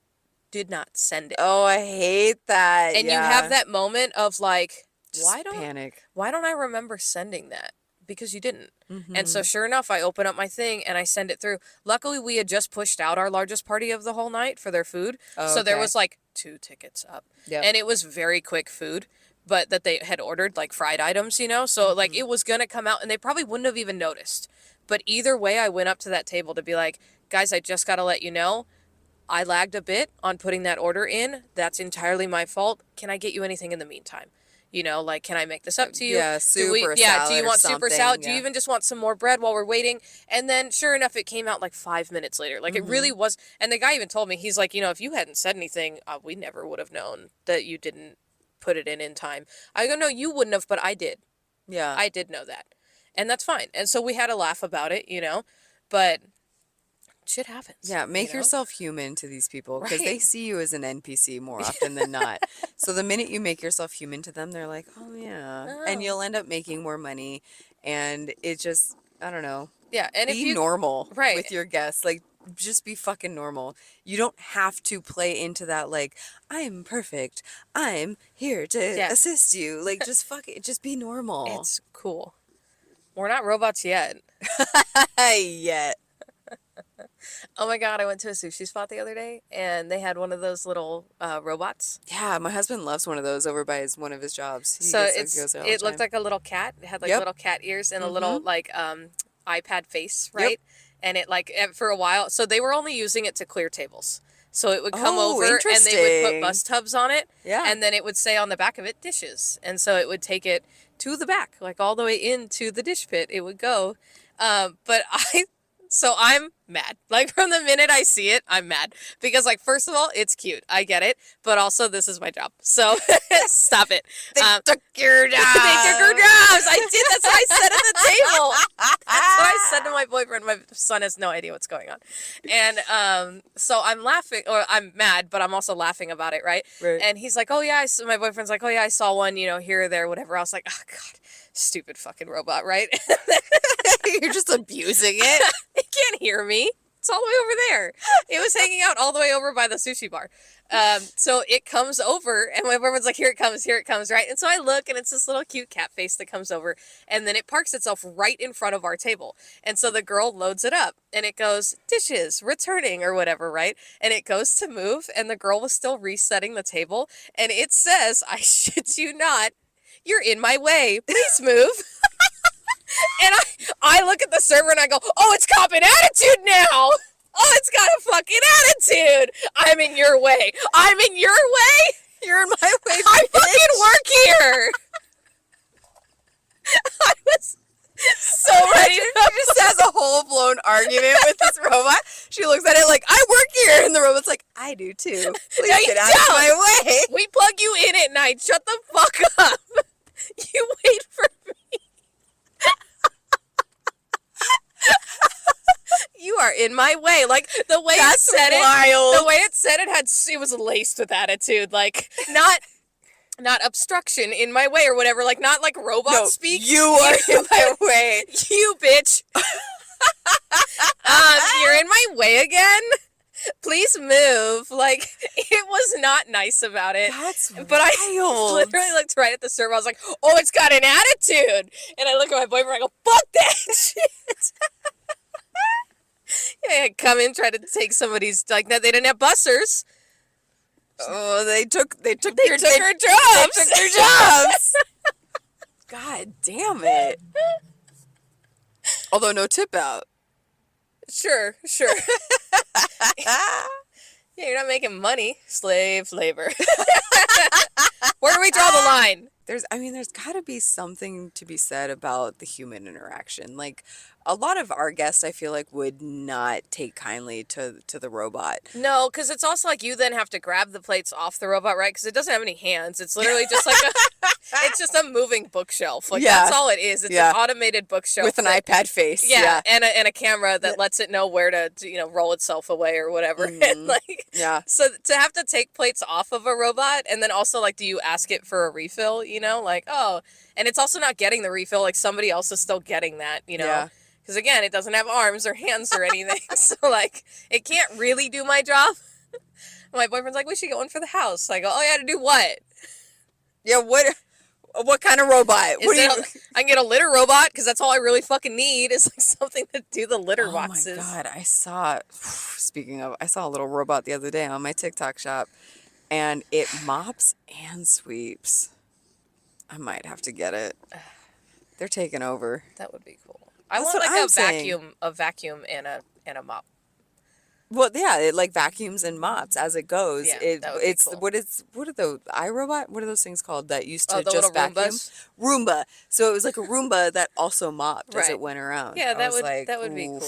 did not send it. Oh, I hate that. And you have that moment of like, panic. Why don't I remember sending that? Because you didn't. Mm-hmm. And so sure enough, I open up my thing and I send it through. Luckily, we had just pushed out our largest party of the whole night for their food. Oh, so there was like 2 tickets up. Yep. And it was very quick food, but that they had ordered like fried items, So like it was going to come out and they probably wouldn't have even noticed. But either way, I went up to that table to be like, guys, I just got to let you know, I lagged a bit on putting that order in. That's entirely my fault. Can I get you anything in the meantime? Like, can I make this up to you? Yeah, super salad. Do you want super salad? Yeah. Do you even just want some more bread while we're waiting? And then, sure enough, it came out like 5 minutes later. Like, it really was. And the guy even told me, he's like, if you hadn't said anything, we never would have known that you didn't put it in time. I go, no, you wouldn't have, but I did. Yeah. I did know that. And that's fine. And so we had a laugh about it, but shit happens. Yeah, make yourself human to these people because they see you as an NPC more often than not. So the minute you make yourself human to them, they're like, oh, yeah. Oh. And you'll end up making more money. And it just, I don't know. Yeah. And be normal with your guests. Like, just be fucking normal. You don't have to play into that, like, I'm perfect. I'm here to assist you. Like, just fuck it. Just be normal. It's cool. We're not robots yet. Yet. Oh my God, I went to a sushi spot the other day, and they had one of those little robots. Yeah, my husband loves one of those over by one of his jobs. It looked like a little cat. It had like little cat ears and a little like iPad face, right? Yep. And it like for a while, so they were only using it to clear tables. So it would come over and they would put bus tubs on it. Yeah. And then it would say on the back of it, dishes. And so it would take it to the back, like all the way into the dish pit. It would go. So I'm mad. Like, from the minute I see it, I'm mad. Because, like, first of all, it's cute. I get it. But also, this is my job. So, stop it. They took your jobs. They took your jobs. I did. That's what I said at the table. That's what I said to my boyfriend. My son has no idea what's going on. And so I'm laughing, or I'm mad, but I'm also laughing about it, right? And he's like, oh, yeah. My boyfriend's like, oh, yeah, I saw one, here or there, whatever. I was like, oh, God. Stupid fucking robot, right? You're just abusing it. It can't hear me. It's all the way over there. It was hanging out all the way over by the sushi bar. So it comes over, and my boyfriend's like, here it comes, right? And so I look, and it's this little cute cat face that comes over, and then it parks itself right in front of our table. And so the girl loads it up, and it goes, dishes, returning, or whatever, right? And it goes to move, and the girl was still resetting the table, and it says, I shit you not, you're in my way. Please move. And I look at the server and I go, oh, it's copping attitude now. Oh, it's got a fucking attitude. I'm in your way. I'm in your way? You're in my way, bitch. I fucking work here. I was so ready. She just has a whole-blown argument with this robot. She looks at it like, I work here. And the robot's like, I do too. Please no, get out of my way. We plug you in at night. Shut the fuck up. You wait for me. You are in my way. Like, the way it said wild. The way it said it was laced with attitude. Like, not obstruction in my way or whatever. Like, not like robot speak. You are in my way. You bitch. You're in my way again? Please move. Like, it was not nice about it. That's but wild. I literally looked right at the server. I was like, oh, it's got an attitude. And I look at my boyfriend and I go, fuck that shit. Yeah, come in, try to take somebody's, like, they didn't have bussers. Oh, they took our jobs. They took their jobs. God damn it. Although no tip out. Sure. Yeah, you're not making money. Slave labor. Where do we draw the line? There's got to be something to be said about the human interaction. Like, a lot of our guests, I feel like, would not take kindly to the robot. No, because it's also like you then have to grab the plates off the robot, right? Because it doesn't have any hands. It's literally just like it's just a moving bookshelf. Like, that's all it is. It's an automated bookshelf with an iPad face. Yeah, and a camera that lets it know where to roll itself away or whatever. Mm-hmm. And so to have to take plates off of a robot, and then also, like, do you ask it for a refill? Like, oh, and it's also not getting the refill. Like, somebody else is still getting that. Yeah. Because, again, it doesn't have arms or hands or anything. So, like, it can't really do my job. My boyfriend's like, we should get one for the house. I go, oh, yeah, to do what? Yeah, what kind of robot? I can get a litter robot, because that's all I really fucking need is, like, something to do the litter boxes. Oh, my God. I saw a little robot the other day on my TikTok shop, and it mops and sweeps. I might have to get it. They're taking over. That would be cool. I want like a vacuum and a mop. Well, yeah, it like vacuums and mops as it goes. Yeah, that would be cool. What are the iRobot? What are those things called that used to the just vacuum? Roombas? Roomba. So it was like a Roomba that also mopped as it went around. Yeah, that would be cool.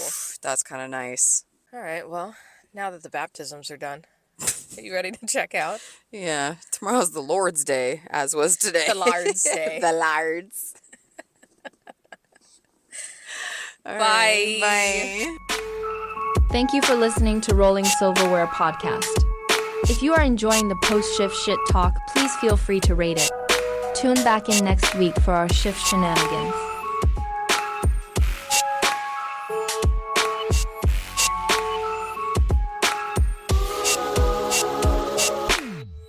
That's kind of nice. All right, well, now that the baptisms are done, are you ready to check out? Yeah, tomorrow's the Lord's Day, as was today. The Lord's Day. The Lord's. Bye. Right, bye. Thank you for listening to Rolling Silverware Podcast. If you are enjoying the post-shift shit talk, please feel free to rate it. Tune back in next week for our shift shenanigans.